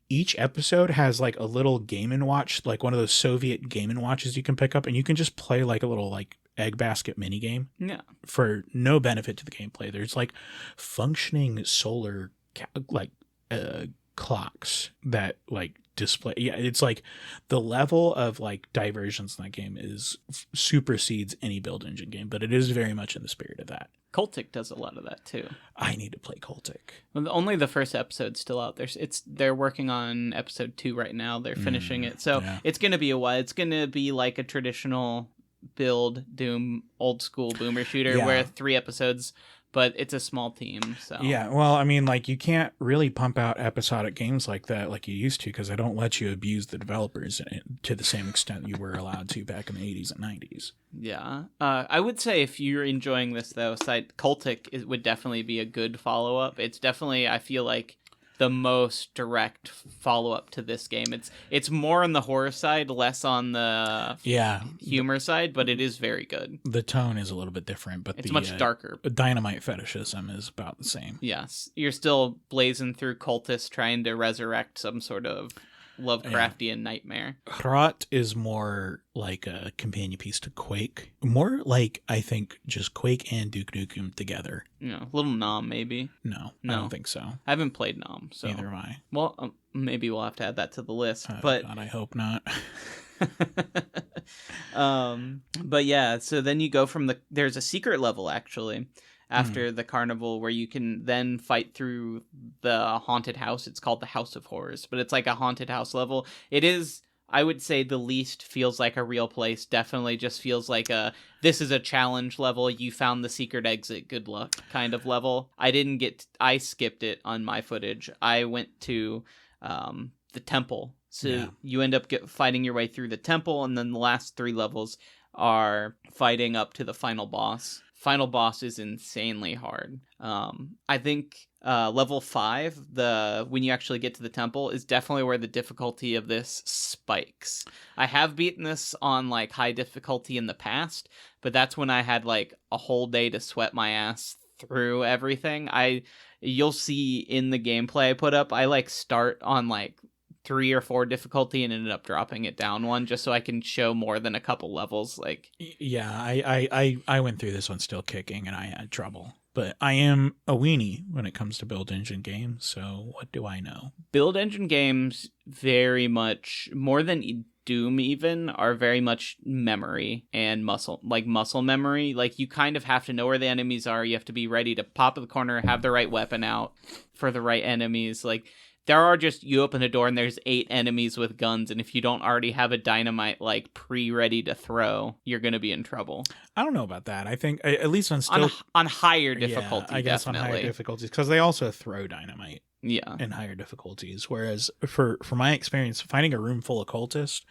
[SPEAKER 2] Each episode has like a little Game and Watch, like one of those Soviet Game and Watches you can pick up, and you can just play like a little like egg basket mini game.
[SPEAKER 1] Yeah.
[SPEAKER 2] For no benefit to the gameplay. There's like functioning solar clocks that like display. Yeah, it's like the level of like diversions in that game is supersedes any build engine game, but it is very much in the spirit of that.
[SPEAKER 1] Cultic does a lot of that too.
[SPEAKER 2] I need to play Cultic.
[SPEAKER 1] Well, only the first episode's still out there. They're working on episode 2 right now. They're finishing it, so it's gonna be a while. It's gonna be like a traditional build Doom old school boomer shooter where 3 episodes, but it's a small team. So
[SPEAKER 2] yeah, well, I mean, like you can't really pump out episodic games like that like you used to, because they don't let you abuse the developers to the same extent you were allowed to back in the 80s and 90s.
[SPEAKER 1] Yeah, I would say if you're enjoying this though, Cultic would definitely be a good follow up. It's definitely, I feel like, the most direct follow-up to this game. It's more on the horror side, less on the humor side, but it is very good.
[SPEAKER 2] The tone is a little bit different, but
[SPEAKER 1] it's much darker.
[SPEAKER 2] Dynamite fetishism is about the same.
[SPEAKER 1] Yes, you're still blazing through cultists trying to resurrect some sort of Lovecraftian nightmare.
[SPEAKER 2] Hrot is more like a companion piece to Quake. More like, I think, just Quake and Duke Nukem together.
[SPEAKER 1] Yeah, a little Nom, maybe.
[SPEAKER 2] No, I don't think so.
[SPEAKER 1] I haven't played Nom, so.
[SPEAKER 2] Neither have I.
[SPEAKER 1] Well, maybe we'll have to add that to the list.
[SPEAKER 2] God, I hope not.
[SPEAKER 1] But yeah, so then you go from there's a secret level, actually, after the carnival, where you can then fight through the haunted house. It's called the House of Horrors, but it's like a haunted house level. It is, I would say, the least feels like a real place. Definitely just feels like this is a challenge level. You found the secret exit, good luck kind of level. I skipped it on my footage. I went to the temple. So you end up fighting your way through the temple, and then the last 3 levels are fighting up to the final boss. Final boss is insanely hard. I think level 5, when you actually get to the temple, is definitely where the difficulty of this spikes. I have beaten this on like high difficulty in the past, but that's when I had like a whole day to sweat my ass through everything. You'll see in the gameplay I put up, I like start on like 3 or 4 difficulty and ended up dropping it down 1 just so I can show more than a couple levels. Like,
[SPEAKER 2] yeah, I went through this one still kicking and I had trouble, but I am a weenie when it comes to build engine games. So what do I know?
[SPEAKER 1] Build engine games very much more than Doom even are very much memory and muscle memory. Like you kind of have to know where the enemies are. You have to be ready to pop in the corner, have the right weapon out for the right enemies. Like, there are just, you open a door and there's 8 enemies with guns, and if you don't already have a dynamite like pre-ready to throw, you're going to be in trouble.
[SPEAKER 2] I don't know about that. I think at least on
[SPEAKER 1] higher difficulty,
[SPEAKER 2] I guess definitely. On higher difficulties, because they also throw dynamite.
[SPEAKER 1] Yeah,
[SPEAKER 2] in higher difficulties. Whereas for my experience, finding a room full of cultists,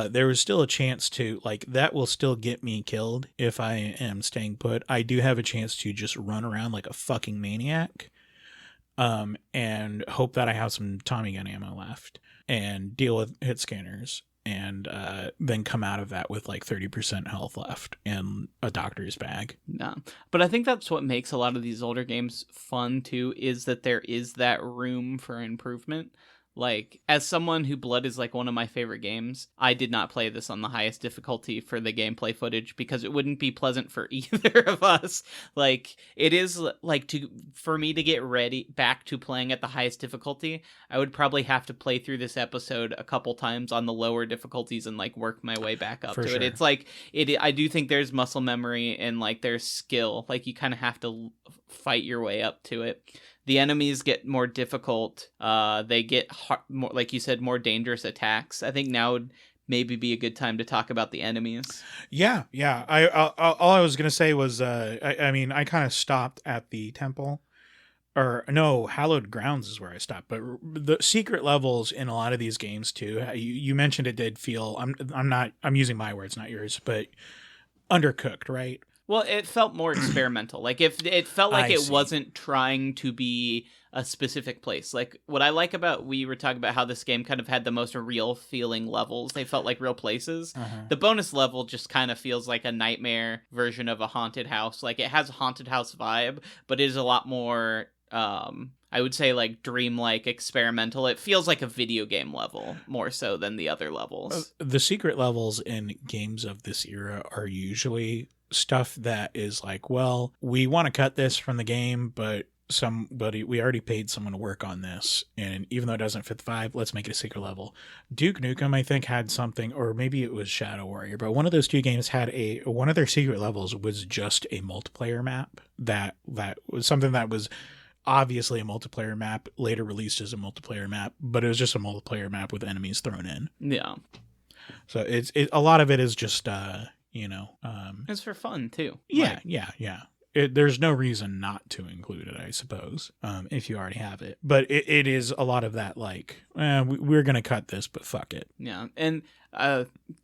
[SPEAKER 2] there was still a chance to, like, that will still get me killed if I am staying put. I do have a chance to just run around like a fucking maniac. And hope that I have some Tommy gun ammo left and deal with hit scanners, and then come out of that with like 30% health left and a doctor's bag.
[SPEAKER 1] Yeah, but I think that's what makes a lot of these older games fun too, is that there is that room for improvement. Like, as someone who Blood is like one of my favorite games, I did not play this on the highest difficulty for the gameplay footage because it wouldn't be pleasant for either of us. Like, it is like, for me to get ready back to playing at the highest difficulty, I would probably have to play through this episode a couple times on the lower difficulties and like work my way back up to it. It's like, I do think there's muscle memory and like there's skill. Like, you kind of have to fight your way up to it. The enemies get more difficult. They get more, like you said, more dangerous attacks. I think now would maybe be a good time to talk about the enemies.
[SPEAKER 2] Yeah. All I was gonna say was, I mean, I kind of stopped at the temple, or no, Hallowed Grounds is where I stopped. But the secret levels in a lot of these games too. You mentioned it did feel. I'm using my words, not yours, but undercooked, right?
[SPEAKER 1] Well, it felt more experimental. Like if it felt like
[SPEAKER 2] I
[SPEAKER 1] it
[SPEAKER 2] see.
[SPEAKER 1] wasn't trying to be a specific place. Like what I like about we were talking about how this game kind of had the most real feeling levels. They felt like real places. The bonus level just kind of feels like a nightmare version of a haunted house. Like it has a haunted house vibe, but it is a lot more I would say like dreamlike, experimental. It feels like a video game level more so than the other levels.
[SPEAKER 2] The secret levels in games of this era are usually stuff that is like, well, we want to cut this from the game, but we already paid someone to work on this, and even though it doesn't fit the vibe, let's make it a secret level. Duke Nukem, I think, had something, or maybe it was Shadow Warrior, but one of those two games had one of their secret levels was just a multiplayer map that was something that was obviously a multiplayer map, later released as a multiplayer map, but it was just a multiplayer map with enemies thrown in.
[SPEAKER 1] Yeah.
[SPEAKER 2] So it's a lot of it is just
[SPEAKER 1] it's for fun too.
[SPEAKER 2] Yeah. There's no reason not to include it, I suppose, if you already have it. But it is a lot of that, like, we're going to cut this, but fuck it.
[SPEAKER 1] Yeah. And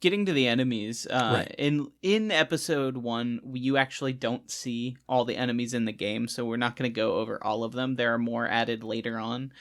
[SPEAKER 1] getting to the enemies,
[SPEAKER 2] Right.
[SPEAKER 1] in episode 1, you actually don't see all the enemies in the game, so we're not going to go over all of them. There are more added later on.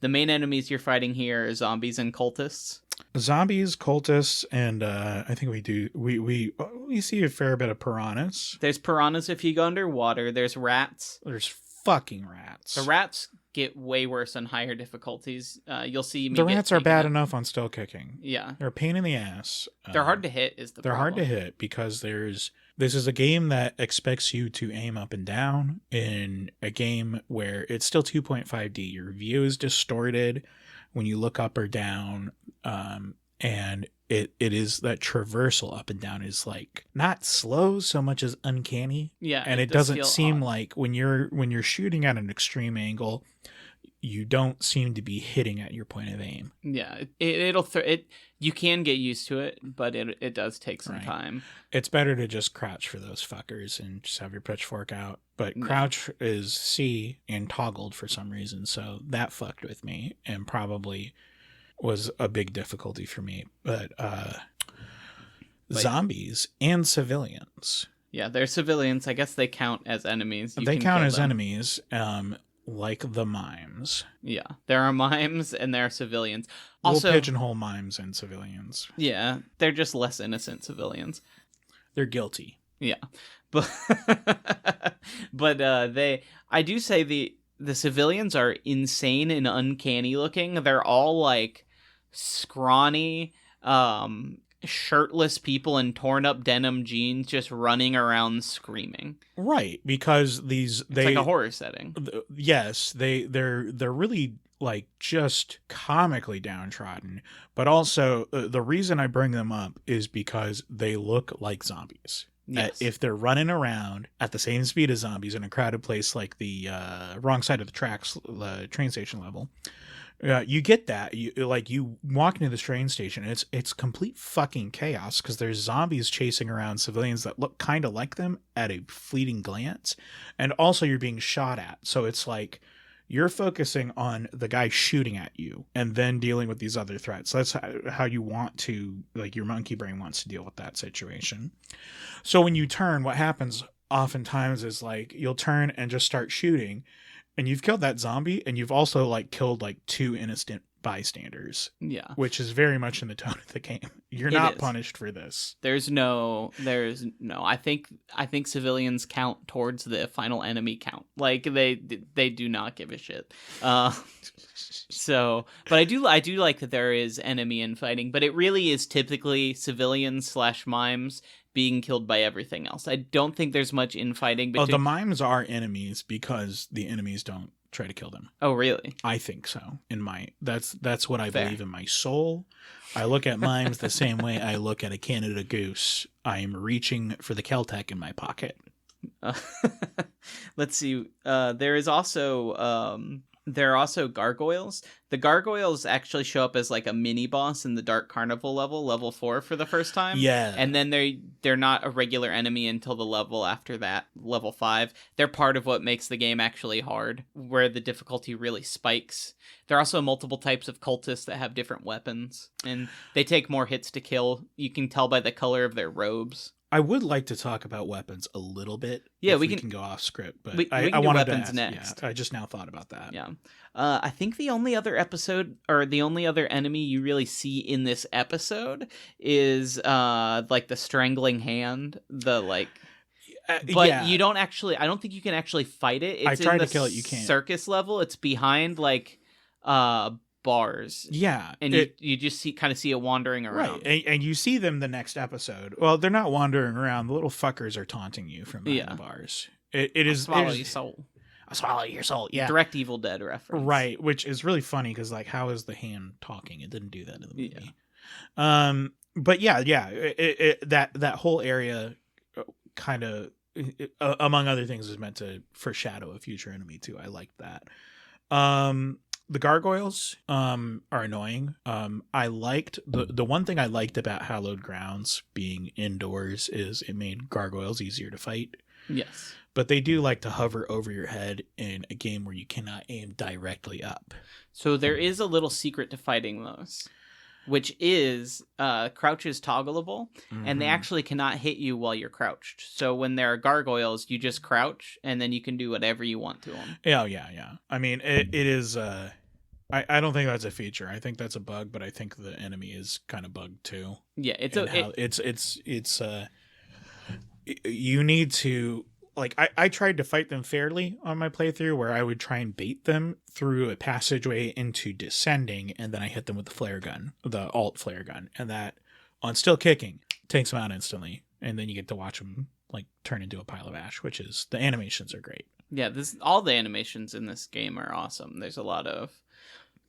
[SPEAKER 1] The main enemies you're fighting here are zombies and cultists.
[SPEAKER 2] Zombies, cultists, and I think we see a fair bit of piranhas.
[SPEAKER 1] There's piranhas if you go underwater. There's rats.
[SPEAKER 2] There's fucking rats.
[SPEAKER 1] The rats get way worse on higher difficulties. You'll see me
[SPEAKER 2] The
[SPEAKER 1] get
[SPEAKER 2] rats are
[SPEAKER 1] taken
[SPEAKER 2] bad
[SPEAKER 1] out.
[SPEAKER 2] enough on Still Kicking.
[SPEAKER 1] Yeah.
[SPEAKER 2] They're a pain in the ass.
[SPEAKER 1] They're hard to hit is the
[SPEAKER 2] They're
[SPEAKER 1] problem.
[SPEAKER 2] hard to hit because this is a game that expects you to aim up and down in a game where it's still 2.5D. Your view is distorted when you look up or down, and it is that traversal up and down is like not slow so much as uncanny.
[SPEAKER 1] Yeah.
[SPEAKER 2] And it
[SPEAKER 1] does
[SPEAKER 2] doesn't
[SPEAKER 1] feel
[SPEAKER 2] seem
[SPEAKER 1] odd.
[SPEAKER 2] like when you're shooting at an extreme angle, you don't seem to be hitting at your point of aim.
[SPEAKER 1] Yeah. You can get used to it, but it does take some
[SPEAKER 2] Right.
[SPEAKER 1] time.
[SPEAKER 2] It's better to just crouch for those fuckers and just have your pitchfork out. But crouch is C and toggled for some reason, so that fucked with me and probably was a big difficulty for me. But zombies and civilians.
[SPEAKER 1] Yeah, they're civilians. I guess they count as enemies. You
[SPEAKER 2] They
[SPEAKER 1] can
[SPEAKER 2] count
[SPEAKER 1] kill
[SPEAKER 2] as
[SPEAKER 1] them.
[SPEAKER 2] enemies, like the mimes.
[SPEAKER 1] Yeah, there are mimes and there are civilians.
[SPEAKER 2] We'll
[SPEAKER 1] Also,
[SPEAKER 2] pigeonhole mimes and civilians.
[SPEAKER 1] yeah, they're just less innocent civilians.
[SPEAKER 2] They're guilty.
[SPEAKER 1] Yeah, but I do say the civilians are insane and uncanny looking. They're all like scrawny, shirtless people in torn up denim jeans just running around screaming.
[SPEAKER 2] Right, because
[SPEAKER 1] It's like a horror setting.
[SPEAKER 2] Yes, they're really like just comically downtrodden, but also the reason I bring them up is because they look like zombies.
[SPEAKER 1] Yes.
[SPEAKER 2] If they're running around at the same speed as zombies in a crowded place like the wrong side of the tracks, the train station level, you get that. You walk into this train station, and it's complete fucking chaos because there's zombies chasing around civilians that look kind of like them at a fleeting glance, and also you're being shot at. So it's like you're focusing on the guy shooting at you and then dealing with these other threats. That's how you want to, like, your monkey brain wants to deal with that situation. So when you turn, what happens oftentimes is like you'll turn and just start shooting, and you've killed that zombie, and you've also like killed like 2 innocent bystanders.
[SPEAKER 1] Yeah.
[SPEAKER 2] Which is very much in the tone of the game. You're
[SPEAKER 1] It
[SPEAKER 2] not
[SPEAKER 1] is.
[SPEAKER 2] punished for this.
[SPEAKER 1] There's no. I think civilians count towards the final enemy count. Like they do not give a shit. So, but I do like that there is enemy infighting, but it really is typically civilians / mimes being killed by everything else. I don't think there's much infighting
[SPEAKER 2] Oh,
[SPEAKER 1] between.
[SPEAKER 2] the mimes are enemies because the enemies don't try to kill them.
[SPEAKER 1] Oh, really?
[SPEAKER 2] I think so. That's what I
[SPEAKER 1] Fair.
[SPEAKER 2] believe in my soul. I look at mimes the same way I look at a Canada goose. I'm reaching for the Keltec in my pocket.
[SPEAKER 1] Let's see. There are also gargoyles. The gargoyles actually show up as like a mini boss in the Dark Carnival level 4 for the first time.
[SPEAKER 2] Yeah.
[SPEAKER 1] And then they're not a regular enemy until the level after that, level 5. They're part of what makes the game actually hard, where the difficulty really spikes. There are also multiple types of cultists that have different weapons, and they take more hits to kill. You can tell by the color of their robes.
[SPEAKER 2] I would like to talk about weapons a little bit.
[SPEAKER 1] Yeah,
[SPEAKER 2] if
[SPEAKER 1] we
[SPEAKER 2] can go off script, but
[SPEAKER 1] we
[SPEAKER 2] I
[SPEAKER 1] can do
[SPEAKER 2] wanted
[SPEAKER 1] weapons
[SPEAKER 2] to ask,
[SPEAKER 1] next.
[SPEAKER 2] Yeah, I just now thought about that.
[SPEAKER 1] Yeah. I think the only other episode or the only other enemy you really see in this episode is like the strangling hand, the like. But
[SPEAKER 2] yeah.
[SPEAKER 1] you don't actually. I don't think you can actually fight it. It's
[SPEAKER 2] I tried
[SPEAKER 1] in the
[SPEAKER 2] to kill it. You can't.
[SPEAKER 1] Circus level. It's behind like bars.
[SPEAKER 2] Yeah,
[SPEAKER 1] and you just kind of see it wandering around.
[SPEAKER 2] Right, and you see them the next episode. Well, they're not wandering around. The little fuckers are taunting you from behind the bars. It is
[SPEAKER 1] swallow your soul.
[SPEAKER 2] I'll swallow your soul. Yeah,
[SPEAKER 1] direct Evil Dead reference.
[SPEAKER 2] Right, which is really funny because like, how is the hand talking? It didn't do that in the movie.
[SPEAKER 1] Yeah.
[SPEAKER 2] But yeah, that whole area kind of, among other things, is meant to foreshadow a future enemy too. I like that. The gargoyles are annoying. I liked the one thing I liked about Hallowed Grounds being indoors is it made gargoyles easier to fight.
[SPEAKER 1] Yes.
[SPEAKER 2] But they do like to hover over your head in a game where you cannot aim directly up.
[SPEAKER 1] So there is a little secret to fighting those, which is crouch is toggleable, and they actually cannot hit you while you're crouched. So when there are gargoyles, you just crouch, and then you can do whatever you want to them.
[SPEAKER 2] Yeah. I mean, it is... I don't think that's a feature. I think that's a bug, but I think the enemy is kind of bugged too.
[SPEAKER 1] Yeah,
[SPEAKER 2] you need to... Like, I tried to fight them fairly on my playthrough, where I would try and bait them through a passageway into descending, and then I hit them with the flare gun, the alt flare gun, and that, on still kicking, takes them out instantly, and then you get to watch them like turn into a pile of ash, which is, the animations are great.
[SPEAKER 1] Yeah, all the animations in this game are awesome. There's a lot of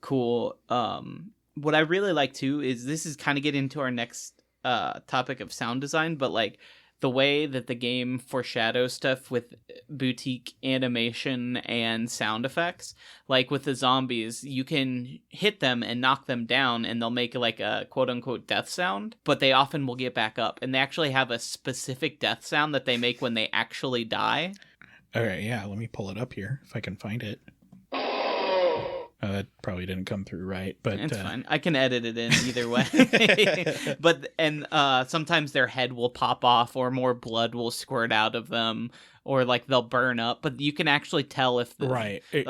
[SPEAKER 1] cool. What I really like too is this is kind of get into our next topic of sound design, but like, the way that the game foreshadows stuff with boutique animation and sound effects, like with the zombies, you can hit them and knock them down and they'll make like a quote unquote death sound, but they often will get back up, and they actually have a specific death sound that they make when they actually die.
[SPEAKER 2] All right, yeah, let me pull it up here if I can find it. That probably didn't come through right, but
[SPEAKER 1] it's fine. I can edit it in either way. But sometimes their head will pop off, or more blood will squirt out of them, or like they'll burn up. But you can actually tell if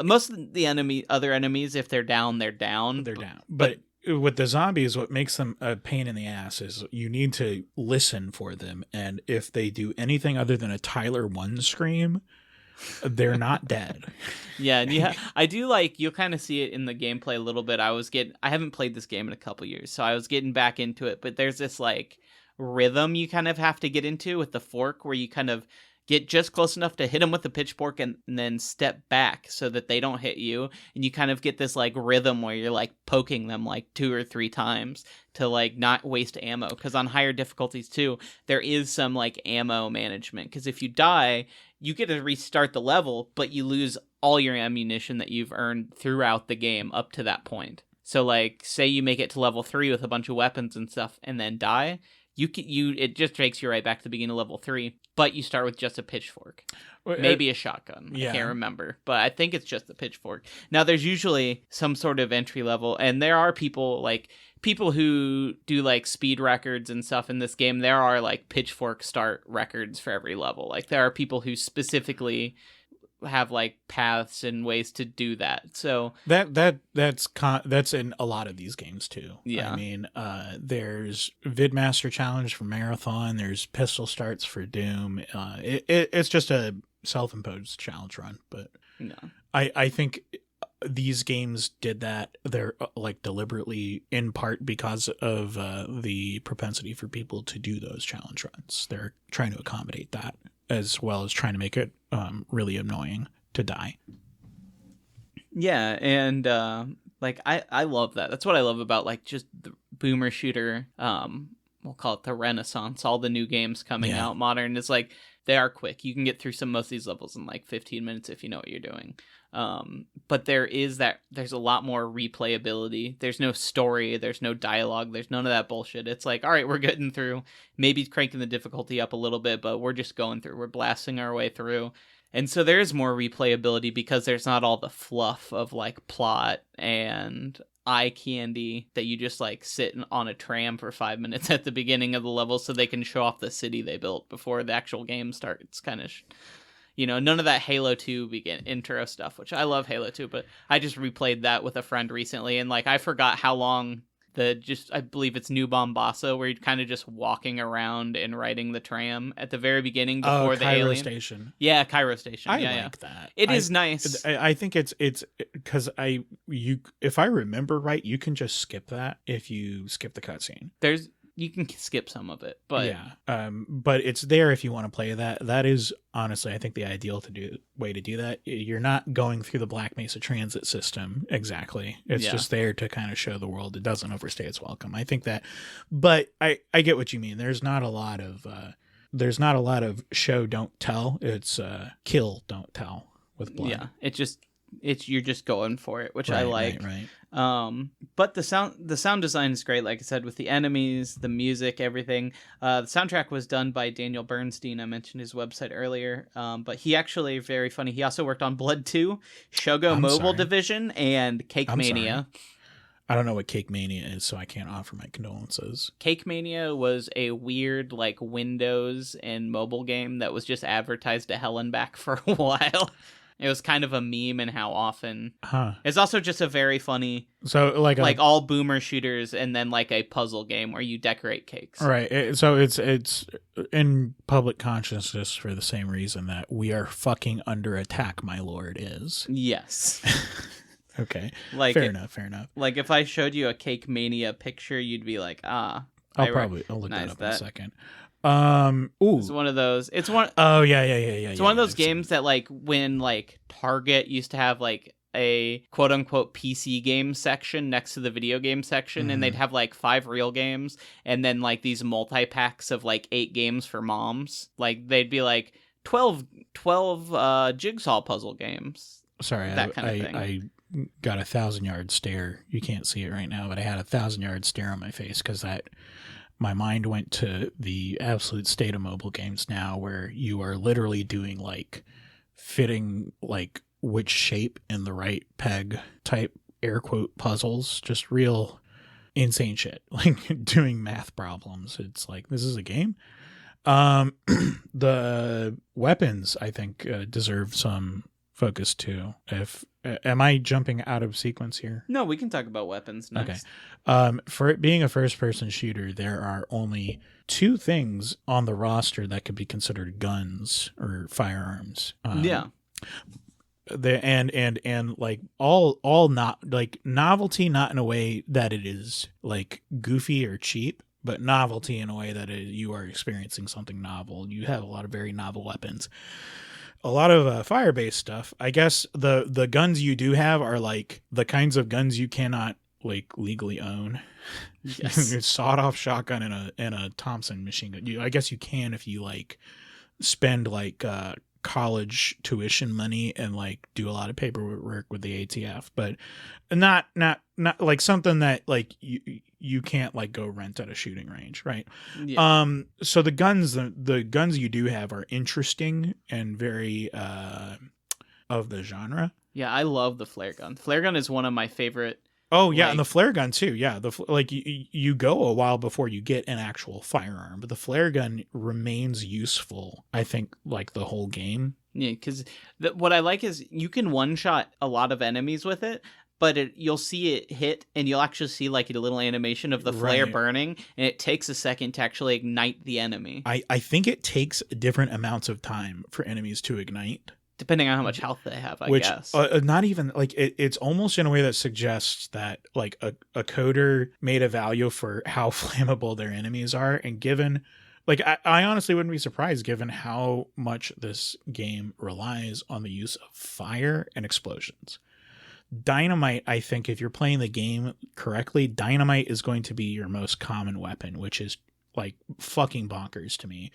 [SPEAKER 1] most of the other enemies, if they're down, they're down.
[SPEAKER 2] They're down. But with the zombies, what makes them a pain in the ass is you need to listen for them, and if they do anything other than a Tyler 1 scream, they're not dead.
[SPEAKER 1] Yeah, and I do like, you'll kind of see it in the gameplay a little bit. I haven't played this game in a couple years, so I was getting back into it, but there's this like rhythm you kind of have to get into with the fork, where you kind of get just close enough to hit them with the pitchfork and then step back so that they don't hit you, and you kind of get this like rhythm where you're like poking them like 2 or 3 times to like not waste ammo, because on higher difficulties too, there is some like ammo management, because if you die, you get to restart the level, but you lose all your ammunition that you've earned throughout the game up to that point. So like, say you make it to level 3 with a bunch of weapons and stuff and then die, it just takes you right back to the beginning of level 3, but you start with just a pitchfork. Maybe a shotgun. Yeah. I can't remember, but I think it's just the pitchfork. Now there's usually some sort of entry level, and there are people who do like speed records and stuff in this game. There are like pitchfork start records for every level. Like, there are people who specifically have like paths and ways to do that. So
[SPEAKER 2] that's in a lot of these games too.
[SPEAKER 1] Yeah.
[SPEAKER 2] I mean, there's Vidmaster Challenge for Marathon. There's pistol starts for Doom. It's just a self-imposed challenge run, but
[SPEAKER 1] no.
[SPEAKER 2] I think these games did that. They're like deliberately, in part because of the propensity for people to do those challenge runs. They're trying to accommodate that, as well as trying to make it really annoying to die.
[SPEAKER 1] Yeah, and like I love that. That's what I love about like just the boomer shooter. We'll call it the Renaissance. All the new games coming out modern. It's like, they are quick. You can get through most of these levels in like 15 minutes if you know what you're doing. But there's a lot more replayability. There's no story, there's no dialogue, there's none of that bullshit. It's like, all right, we're getting through, maybe cranking the difficulty up a little bit, but we're just going through, we're blasting our way through. And so there's more replayability because there's not all the fluff of like plot and eye candy that you just like sit on a tram for 5 minutes at the beginning of the level so they can show off the city they built before the actual game starts. Kind of none of that Halo 2 intro stuff, which I love Halo 2, but I just replayed that with a friend recently, and like I forgot how long I believe it's New Mombasa, where you're kind of just walking around and riding the tram at the very beginning before the
[SPEAKER 2] Cairo
[SPEAKER 1] alien
[SPEAKER 2] Station.
[SPEAKER 1] Yeah, Cairo Station.
[SPEAKER 2] I like that.
[SPEAKER 1] It is nice.
[SPEAKER 2] I think it's because if I remember right, you can just skip that if you skip the cutscene.
[SPEAKER 1] You can skip some of it, but
[SPEAKER 2] yeah, but it's there if you want to play that. That is honestly, I think, the ideal way to do that. You're not going through the Black Mesa Transit system exactly. It's just there to kind of show the world. It doesn't overstay its welcome. I think that, but I get what you mean. There's not a lot of show don't tell. It's kill don't tell with blood.
[SPEAKER 1] Yeah, you're just going for it, which I like.
[SPEAKER 2] Right.
[SPEAKER 1] But the sound design is great, like I said, with the enemies, the music, everything. The soundtrack was done by Daniel Bernstein. I mentioned his website earlier. But he actually, very funny, he also worked on Blood 2, Shogo Mobile Division, and Cake Mania.
[SPEAKER 2] I don't know what Cake Mania is, so I can't offer my condolences.
[SPEAKER 1] Cake Mania was a weird like Windows and mobile game that was just advertised to hell and back for a while. It was kind of a meme and how often. It's also just a very funny.
[SPEAKER 2] So like
[SPEAKER 1] all boomer shooters and then like a puzzle game where you decorate cakes.
[SPEAKER 2] Right. So it's in public consciousness for the same reason that We Are Fucking Under Attack, My Lord is.
[SPEAKER 1] Yes.
[SPEAKER 2] Okay.
[SPEAKER 1] Like
[SPEAKER 2] fair enough.
[SPEAKER 1] Like if I showed you a Cake Mania picture, you'd be like,
[SPEAKER 2] I'll look that up in a second.
[SPEAKER 1] It's one of those. It's one.
[SPEAKER 2] Oh yeah.
[SPEAKER 1] It's one of those games that like when like Target used to have like a quote unquote PC game section next to the video game section, and they'd have like 5 real games and then like these multi packs of like 8 games for moms. Like they'd be like 12 jigsaw puzzle games.
[SPEAKER 2] Sorry,
[SPEAKER 1] that kind of thing.
[SPEAKER 2] I got 1,000-yard stare. You can't see it right now, but I had 1,000-yard stare on my face because my mind went to the absolute state of mobile games now, where you are literally doing like fitting like which shape in the right peg type air quote puzzles, just real insane shit, like doing math problems. It's like, this is a game. The weapons, I think, deserve some focus too. Am I jumping out of sequence here?
[SPEAKER 1] No, we can talk about weapons next.
[SPEAKER 2] Okay. For it being a first-person shooter, there are only 2 things on the roster that could be considered guns or firearms.
[SPEAKER 1] Yeah.
[SPEAKER 2] And like all not like novelty, not in a way that it is like goofy or cheap, but novelty in a way that you are experiencing something novel. You have a lot of very novel weapons. A lot of fire-based stuff. I guess the guns you do have are like the kinds of guns you cannot like legally own.
[SPEAKER 1] Yes.
[SPEAKER 2] Sawed-off shotgun and a Thompson machine gun. I guess you can if you like spend like college tuition money and like do a lot of paperwork with the ATF, but not like something that like you can't like go rent at a shooting range, right?
[SPEAKER 1] Yeah.
[SPEAKER 2] So the guns you do have are interesting and very of the genre.
[SPEAKER 1] Yeah, I love the flare gun. Flare gun is one of my favorite.
[SPEAKER 2] Oh yeah, and the flare gun too. Yeah, you go a while before you get an actual firearm, but the flare gun remains useful, I think, like the whole game.
[SPEAKER 1] Yeah, because what I like is you can one-shot a lot of enemies with it, but you'll see it hit, and you'll actually see like a little animation of the flare burning, and it takes a second to actually ignite the enemy.
[SPEAKER 2] I think it takes different amounts of time for enemies to ignite.
[SPEAKER 1] Depending on how much health they have, I guess.
[SPEAKER 2] Not even like it's almost in a way that suggests that like a coder made a value for how flammable their enemies are, and given like I honestly wouldn't be surprised given how much this game relies on the use of fire and explosions. Dynamite, I think if you're playing the game correctly, dynamite is going to be your most common weapon, which is like fucking bonkers to me.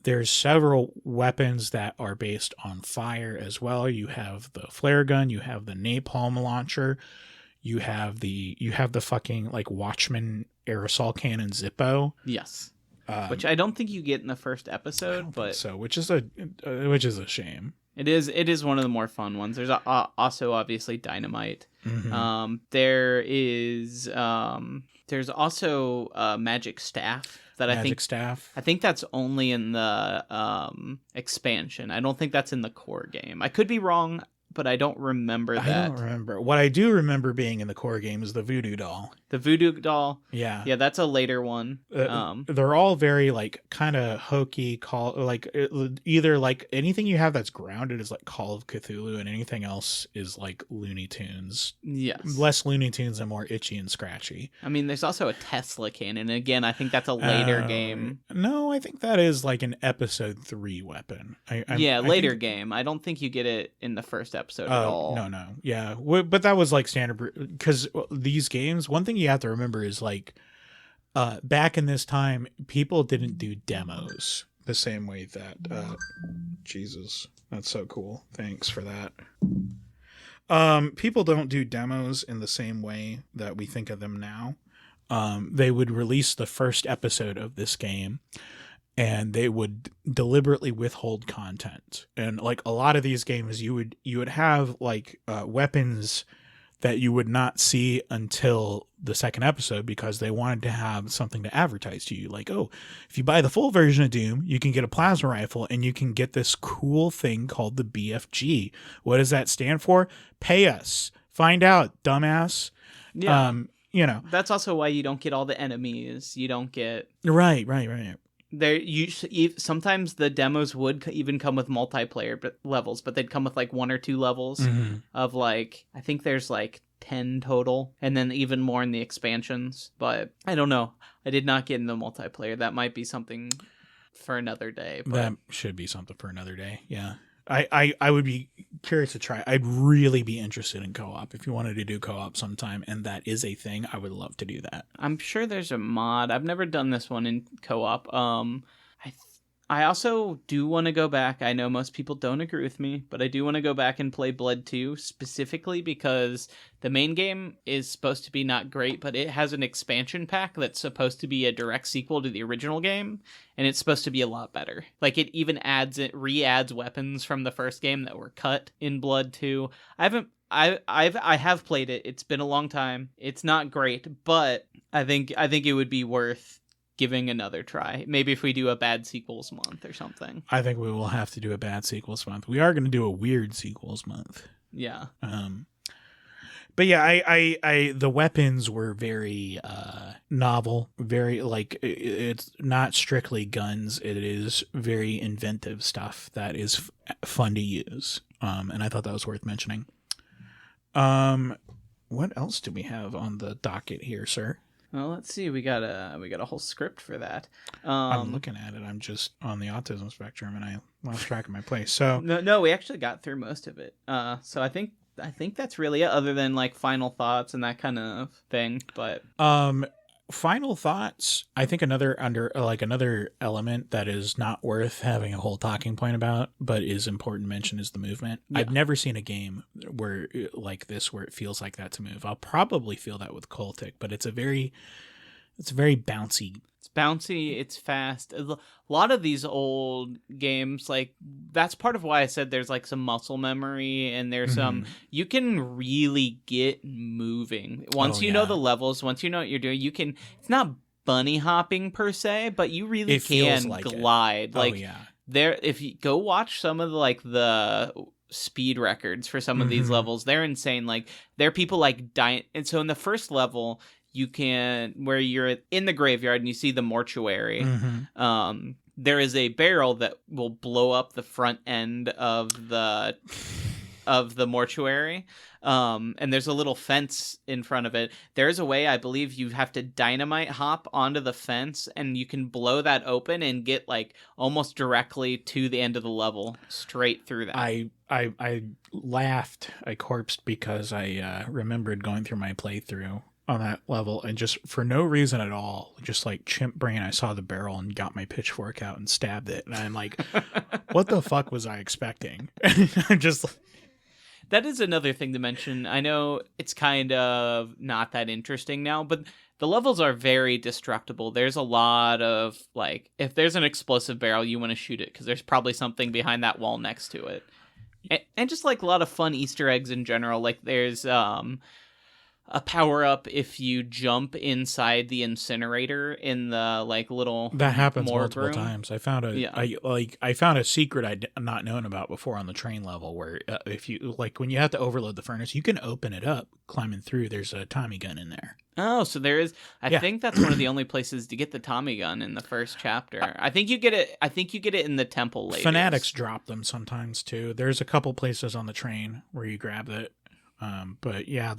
[SPEAKER 2] There's several weapons that are based on fire as well. You have the flare gun, you have the napalm launcher, you have the fucking like Watchman aerosol cannon Zippo.
[SPEAKER 1] Yes. Which I don't think you get in the first episode, but
[SPEAKER 2] so which is a shame.
[SPEAKER 1] It is one of the more fun ones. There's also obviously dynamite.
[SPEAKER 2] Mm-hmm.
[SPEAKER 1] There's also magic staff that I think that's only in the expansion. I don't think that's in the core game. I could be wrong, but I don't remember that.
[SPEAKER 2] I don't remember. What I do remember being in the core game is the voodoo doll.
[SPEAKER 1] The voodoo doll.
[SPEAKER 2] Yeah.
[SPEAKER 1] Yeah, that's a later one.
[SPEAKER 2] They're all very like kind of hokey, either like anything you have that's grounded is like Call of Cthulhu, and anything else is like Looney Tunes.
[SPEAKER 1] Yes.
[SPEAKER 2] Less Looney Tunes and more itchy and scratchy.
[SPEAKER 1] I mean, there's also a Tesla cannon. Again, I think that's a later game.
[SPEAKER 2] No, I think that is like an episode 3 weapon.
[SPEAKER 1] Later game. I don't think you get it in the first episode at all.
[SPEAKER 2] No. Yeah. But that was like standard, because these games, one thing you have to remember is like back in this time, people didn't do demos the same way that Jesus, that's so cool. Thanks for that. People don't do demos in the same way that we think of them now. They would release the first episode of this game and they would deliberately withhold content. And like a lot of these games, you would have like weapons that you would not see until the second episode, because they wanted to have something to advertise to you. Like, oh, if you buy the full version of Doom, you can get a plasma rifle and you can get this cool thing called the BFG. What does that stand for? Pay us. Find out, dumbass.
[SPEAKER 1] Yeah.
[SPEAKER 2] That's
[SPEAKER 1] also why you don't get all the enemies. You don't get...
[SPEAKER 2] Right.
[SPEAKER 1] Sometimes the demos would even come with multiplayer levels, but they'd come with like 1 or 2 levels of like, I think there's like 10 total, and then even more in the expansions. But I don't know. I did not get in the multiplayer. That might be something for another day. But...
[SPEAKER 2] That should be something for another day. Yeah. I would be curious to try. I'd really be interested in co-op. If you wanted to do co-op sometime, and that is a thing, I would love to do that.
[SPEAKER 1] I'm sure there's a mod. I've never done this one in co-op. I also do want to go back. I know most people don't agree with me, but I do want to go back and play Blood 2, specifically because the main game is supposed to be not great, but it has an expansion pack that's supposed to be a direct sequel to the original game, and it's supposed to be a lot better. Like, it even re-adds weapons from the first game that were cut in Blood 2. I have played it. It's been a long time. It's not great, but I think it would be worth giving another try. Maybe if we do a bad sequels month or something.
[SPEAKER 2] I think we will have to do a bad sequels month. We are going to do a weird sequels month.
[SPEAKER 1] Yeah.
[SPEAKER 2] But yeah, I the weapons were very novel, very like it's not strictly guns. It is very inventive stuff that is fun to use. And I thought that was worth mentioning. What else do we have on the docket here, sir?
[SPEAKER 1] Well, let's see. We got a whole script for that.
[SPEAKER 2] I'm looking at it. I'm just on the autism spectrum, and I lost track of my place. So
[SPEAKER 1] no, we actually got through most of it. So I think that's really it, other than like final thoughts and that kind of thing. But
[SPEAKER 2] final thoughts. I think another element that is not worth having a whole talking point about, but is important to mention, is the movement. Yeah. I've never seen a game where like this, where it feels like that to move. I'll probably feel that with Cultic, but it's very bouncy.
[SPEAKER 1] It's bouncy. It's fast. A lot of these old games, like, that's part of why I said there's like some muscle memory, and there's some, you can really get moving once you know the levels. Once you know what you're doing, you can. It's not bunny hopping per se, but you really can glide. There, if you go watch some of the speed records for some of these levels, they're insane. Like, there are people like dying, and so in the first level, you can, where you're in the graveyard and you see the mortuary, there is a barrel that will blow up the front end of the mortuary, and there's a little fence in front of it. There's a way, I believe, you have to dynamite hop onto the fence, and you can blow that open and get like almost directly to the end of the level, straight through that.
[SPEAKER 2] I laughed, I corpsed, because I remembered going through my playthrough on that level, and just for no reason at all, just like chimp brain, I saw the barrel and got my pitchfork out and stabbed it, and I'm like, what the fuck was I expecting? I'm just
[SPEAKER 1] that is another thing to mention. I know it's kind of not that interesting now, but the levels are very destructible. There's a lot of, like, if there's an explosive barrel, you want to shoot it because there's probably something behind that wall next to it. And just, like, a lot of fun Easter eggs in general. Like, there's a power-up if you jump inside the incinerator in the, like, little
[SPEAKER 2] that happens
[SPEAKER 1] morgue
[SPEAKER 2] multiple
[SPEAKER 1] room.
[SPEAKER 2] times. I found I found a secret I'd not known about before on the train level, where if you, like, when you have to overload the furnace, you can open it up climbing through. There's a Tommy gun in there.
[SPEAKER 1] Oh, so there is. I think that's one of the only places to get the Tommy gun in the first chapter. I think you get it in the temple later.
[SPEAKER 2] Fanatics drop them sometimes too. There's a couple places on the train where you grab it. But yeah,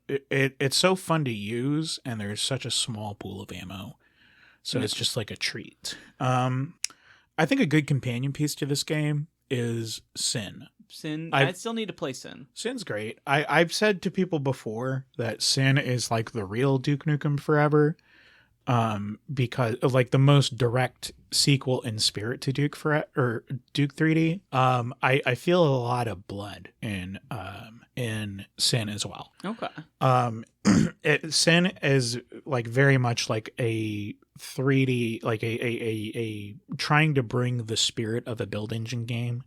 [SPEAKER 2] it's so fun to use, and there's such a small pool of ammo, so it's just like a treat. I think a good companion piece to this game is Sin.
[SPEAKER 1] I still need to play Sin.
[SPEAKER 2] Sin's great. I've said to people before that Sin is like the real Duke Nukem Forever, because of, like, the most direct sequel in spirit to Duke 3D. I feel a lot of blood in Sin as well.
[SPEAKER 1] Okay.
[SPEAKER 2] Sin is like very much like a 3D, like a trying to bring the spirit of a build engine game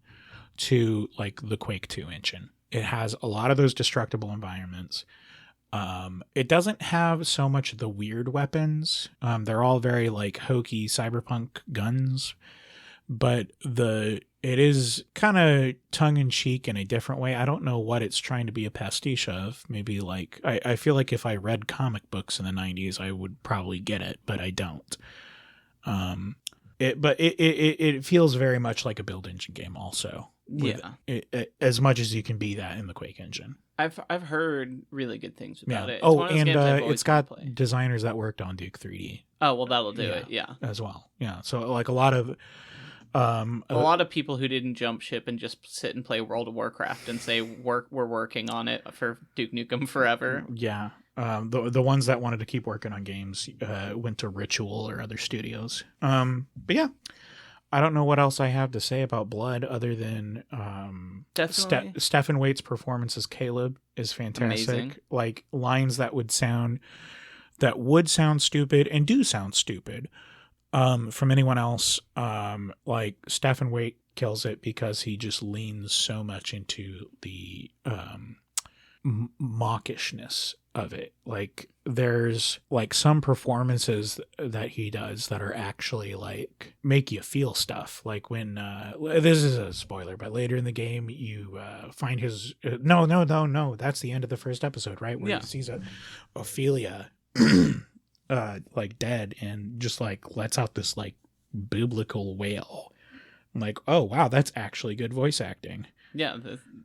[SPEAKER 2] to, like, the Quake 2 engine. It has a lot of those destructible environments. It doesn't have so much the weird weapons. They're all very, like, hokey cyberpunk guns, but it is kind of tongue-in-cheek in a different way. I don't know what it's trying to be a pastiche of. Maybe, like, I feel like if I read comic books in the 90s, I would probably get it, but I don't. It feels very much like a build engine game also. As much as you can be that in the Quake engine.
[SPEAKER 1] I've heard really good things about it.
[SPEAKER 2] It's got designers that worked on Duke 3D.
[SPEAKER 1] Oh, well, that'll do it. Yeah,
[SPEAKER 2] as well. Yeah, so, like, a lot of people
[SPEAKER 1] who didn't jump ship and just sit and play World of Warcraft and say we're working on it for Duke Nukem Forever.
[SPEAKER 2] Yeah, the ones that wanted to keep working on games went to Ritual or other studios. But yeah. I don't know what else I have to say about Blood other than Stephen Waite's performance as Caleb is fantastic. Amazing. Like, lines that would sound stupid and do sound stupid from anyone else. Like, Stephen Waite kills it because he just leans so much into the mawkishness of it. Like, there's, like, some performances that he does that are actually, like, make you feel stuff. Like, when this is a spoiler, but later in the game you find his no that's the end of the first episode, right, where he sees Ophelia like dead and just, like, lets out this, like, biblical wail. I'm like, oh wow, that's actually good voice acting.
[SPEAKER 1] Yeah,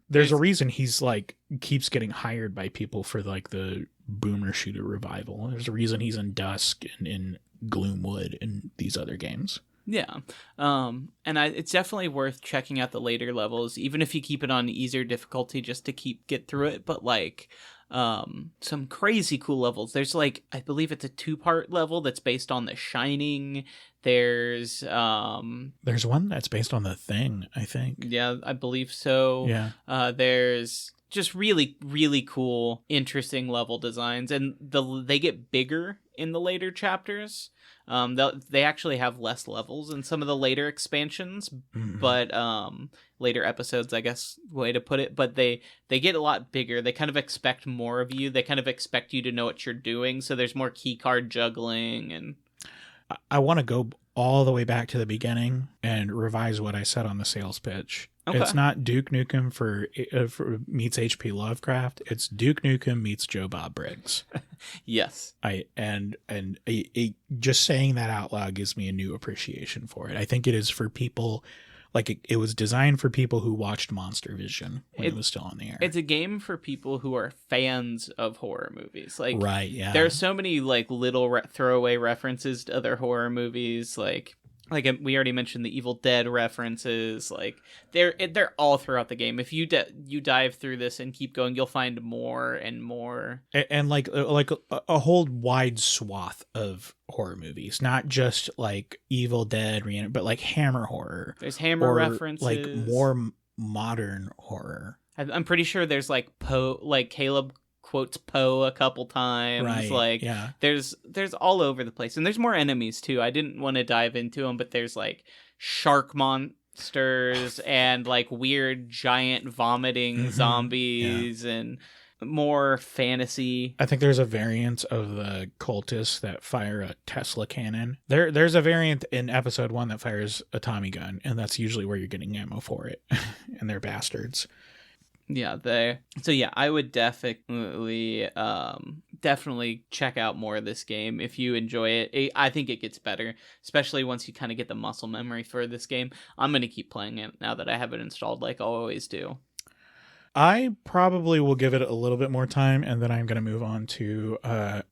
[SPEAKER 2] there's a reason he's, like, keeps getting hired by people for, like, the Boomer Shooter revival. There's a reason he's in Dusk and in Gloomwood and these other games.
[SPEAKER 1] Yeah, it's definitely worth checking out the later levels, even if you keep it on easier difficulty just to get through it. But, like, some crazy cool levels. There's, like, I believe it's a 2-part level that's based on The Shining. There's
[SPEAKER 2] one that's based on The Thing, I think.
[SPEAKER 1] Yeah, I believe so.
[SPEAKER 2] Yeah.
[SPEAKER 1] There's just really, really cool, interesting level designs, and they get bigger in the later chapters. They actually have less levels in some of the later expansions, but later episodes, I guess, way to put it. But they get a lot bigger. They kind of expect more of you. They kind of expect you to know what you're doing. So there's more keycard juggling. And
[SPEAKER 2] I want to go all the way back to the beginning and revise what I said on the sales pitch. Okay. It's not Duke Nukem for meets H.P. Lovecraft. It's Duke Nukem meets Joe Bob Briggs.
[SPEAKER 1] Yes.
[SPEAKER 2] Just saying that out loud gives me a new appreciation for it. I think it is for people, like, it was designed for people who watched Monster Vision when it was still on the air.
[SPEAKER 1] It's a game for people who are fans of horror movies. Like,
[SPEAKER 2] right, yeah.
[SPEAKER 1] There are so many, like, little throwaway references to other horror movies. Like, like we already mentioned the Evil Dead references. Like they're all throughout the game. If you dive through this and keep going, you'll find more and more,
[SPEAKER 2] and like a whole wide swath of horror movies, not just like Evil Dead, but like Hammer horror.
[SPEAKER 1] There's Hammer references,
[SPEAKER 2] like more modern horror.
[SPEAKER 1] I'm pretty sure there's like Poe, like Caleb quotes Poe a couple times.
[SPEAKER 2] Right.
[SPEAKER 1] Like
[SPEAKER 2] yeah.
[SPEAKER 1] there's all over the place, and there's more enemies too. I didn't want to dive into them, but there's like shark monsters and like weird giant vomiting zombies and more fantasy.
[SPEAKER 2] I think there's a variant of the cultists that fire a Tesla cannon. There's a variant in episode 1 that fires a Tommy gun, and that's usually where you're getting ammo for it. And they're bastards.
[SPEAKER 1] Yeah, so yeah, I would definitely check out more of this game if you enjoy it. I think it gets better, especially once you kind of get the muscle memory for this game. I'm going to keep playing it now that I have it installed like I always do.
[SPEAKER 2] I probably will give it a little bit more time, and then I'm going to move on to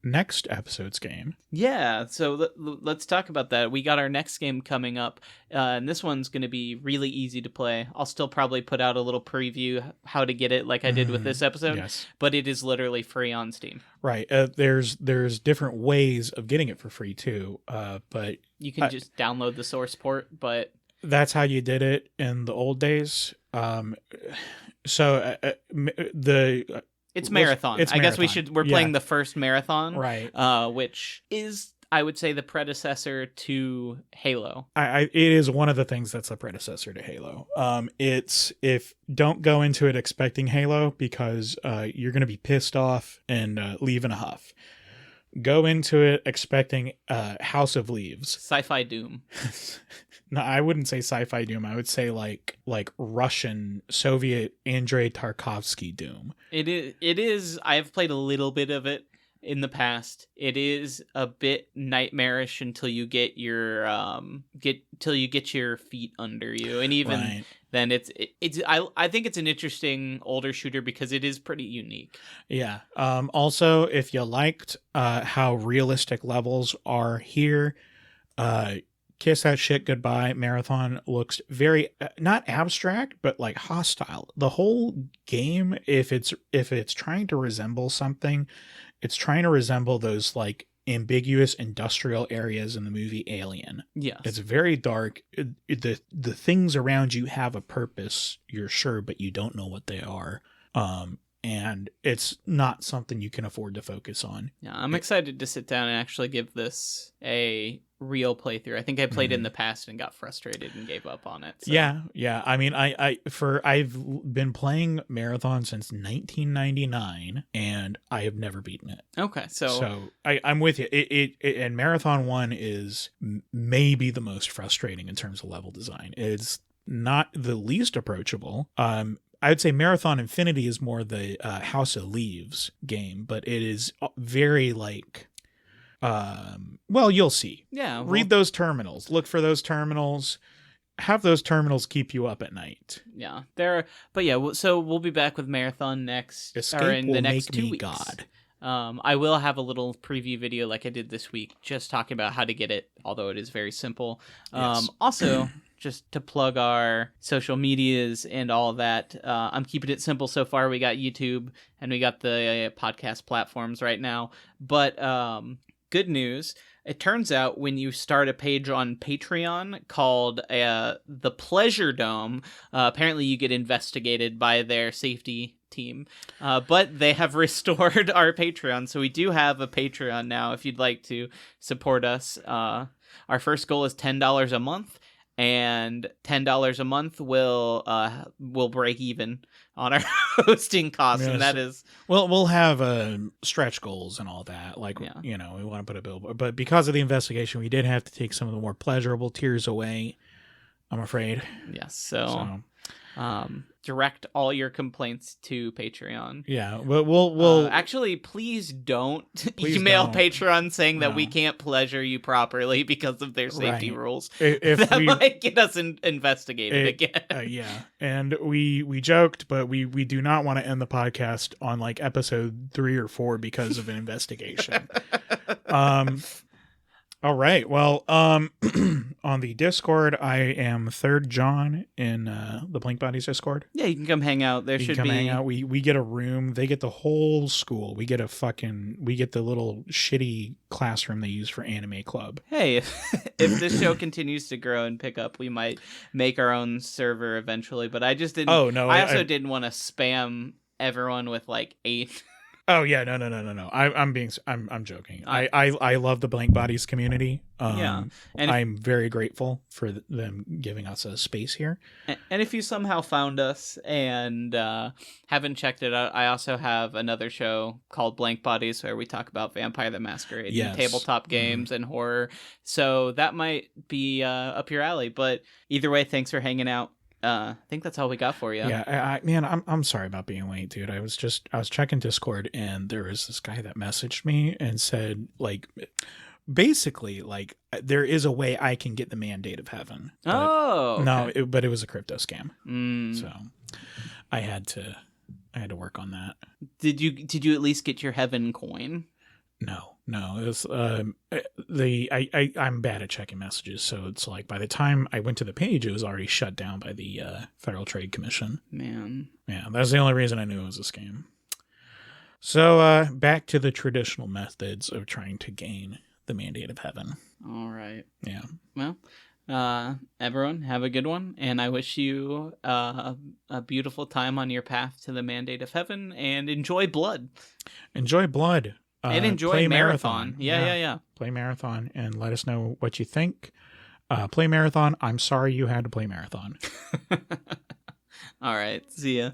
[SPEAKER 2] next episode's game.
[SPEAKER 1] Yeah, so let's talk about that. We got our next game coming up, and this one's going to be really easy to play. I'll still probably put out a little preview how to get it like I did with this episode, but it is literally free on Steam.
[SPEAKER 2] Right. There's different ways of getting it for free, too, but...
[SPEAKER 1] You can just download the source port, but...
[SPEAKER 2] That's how you did it in the old days. It's Marathon.
[SPEAKER 1] I guess we're playing the first Marathon,
[SPEAKER 2] right?
[SPEAKER 1] Which is, I would say, the predecessor to Halo.
[SPEAKER 2] It is one of the things that's the predecessor to Halo. Don't go into it expecting Halo, because you're going to be pissed off and leave in a huff. Go into it expecting House of Leaves.
[SPEAKER 1] Sci-fi Doom.
[SPEAKER 2] No, I wouldn't say sci-fi Doom. I would say like Russian, Soviet Andrei Tarkovsky Doom.
[SPEAKER 1] It is. I have played a little bit of it in the past. It is a bit nightmarish until you get your feet under you, and even then, I think it's an interesting older shooter because it is pretty unique.
[SPEAKER 2] Yeah. Also, if you liked how realistic levels are here, kiss that shit goodbye. Marathon looks very not abstract, but like hostile. The whole game, if it's trying to resemble something, it's trying to resemble those like ambiguous industrial areas in the movie Alien.
[SPEAKER 1] Yes.
[SPEAKER 2] It's very dark. The things around you have a purpose, you're sure, but you don't know what they are. And it's not something you can afford to focus on.
[SPEAKER 1] Yeah, I'm excited to sit down and actually give this a real playthrough. I think I played it in the past and got frustrated and gave up on it. So.
[SPEAKER 2] Yeah. I mean, I've been playing Marathon since 1999, and I have never beaten it.
[SPEAKER 1] Okay, so
[SPEAKER 2] I'm with you. And Marathon 1 is maybe the most frustrating in terms of level design. It's not the least approachable. I would say Marathon Infinity is more the House of Leaves game, but it is very like, well, you'll see.
[SPEAKER 1] Yeah.
[SPEAKER 2] Read those terminals. Look for those terminals. Have those terminals keep you up at night.
[SPEAKER 1] Yeah. But yeah, so we'll be back with Marathon next,
[SPEAKER 2] Escape
[SPEAKER 1] or in
[SPEAKER 2] will
[SPEAKER 1] the next
[SPEAKER 2] make
[SPEAKER 1] 2
[SPEAKER 2] me
[SPEAKER 1] weeks.
[SPEAKER 2] God.
[SPEAKER 1] I will have a little preview video like I did this week, just talking about how to get it, although it is very simple.
[SPEAKER 2] Yes.
[SPEAKER 1] Also, just to plug our social medias and all that, I'm keeping it simple so far. We got YouTube and we got the podcast platforms right now. But good news, it turns out when you start a page on Patreon called The Pleasure Dome, apparently you get investigated by their safety team, but they have restored our Patreon, so we do have a Patreon now if you'd like to support us. Our first goal is $10 a month, and $10 a month will break even on our hosting costs, and that is...
[SPEAKER 2] Well, we'll have stretch goals and all that. Like, we want to put a billboard. But because of the investigation, we did have to take some of the more pleasurable tiers away, I'm afraid.
[SPEAKER 1] Yes, so direct all your complaints to Patreon.
[SPEAKER 2] Yeah, but we'll
[SPEAKER 1] actually, please don't email Patreon saying that we can't pleasure you properly because of their safety rules. If that might get us investigated again.
[SPEAKER 2] Yeah, and we joked, but we do not want to end the podcast on like episode 3 or 4 because of an investigation. All right. Well, on the Discord, I am third John in the Blink Bodies Discord.
[SPEAKER 1] Yeah, you can come hang out. There
[SPEAKER 2] You
[SPEAKER 1] should
[SPEAKER 2] can come
[SPEAKER 1] be.
[SPEAKER 2] hang out. We get a room. They get the whole school. We get the little shitty classroom they use for anime club.
[SPEAKER 1] Hey, if this show continues to grow and pick up, we might make our own server eventually. But I just didn't.
[SPEAKER 2] Oh no!
[SPEAKER 1] I also didn't want to spam everyone with like 8.
[SPEAKER 2] Oh yeah, no. I'm joking. I love the Blank Bodies community.
[SPEAKER 1] Yeah, and
[SPEAKER 2] I'm very grateful for them giving us a space here.
[SPEAKER 1] And if you somehow found us and haven't checked it out, I also have another show called Blank Bodies where we talk about Vampire the Masquerade, and tabletop games, and horror. So that might be up your alley. But either way, thanks for hanging out. I think that's all we got for you.
[SPEAKER 2] Yeah, man, I'm sorry about being late, dude. I was checking Discord and there was this guy that messaged me and said, like, basically, like, there is a way I can get the mandate of heaven.
[SPEAKER 1] Okay.
[SPEAKER 2] No, but it was a crypto scam.
[SPEAKER 1] Mm.
[SPEAKER 2] So I had to work on that.
[SPEAKER 1] Did you at least get your heaven coin?
[SPEAKER 2] No. It was I'm bad at checking messages, so it's like by the time I went to the page, it was already shut down by the Federal Trade Commission.
[SPEAKER 1] Man,
[SPEAKER 2] yeah, that's the only reason I knew it was a scam. So back to the traditional methods of trying to gain the mandate of heaven.
[SPEAKER 1] All right.
[SPEAKER 2] Yeah.
[SPEAKER 1] Well, everyone have a good one, and I wish you a beautiful time on your path to the mandate of heaven, and enjoy blood.
[SPEAKER 2] Enjoy blood.
[SPEAKER 1] And enjoy marathon. Yeah.
[SPEAKER 2] Play marathon and let us know what you think. Play marathon. I'm sorry you had to play marathon.
[SPEAKER 1] All right. See ya.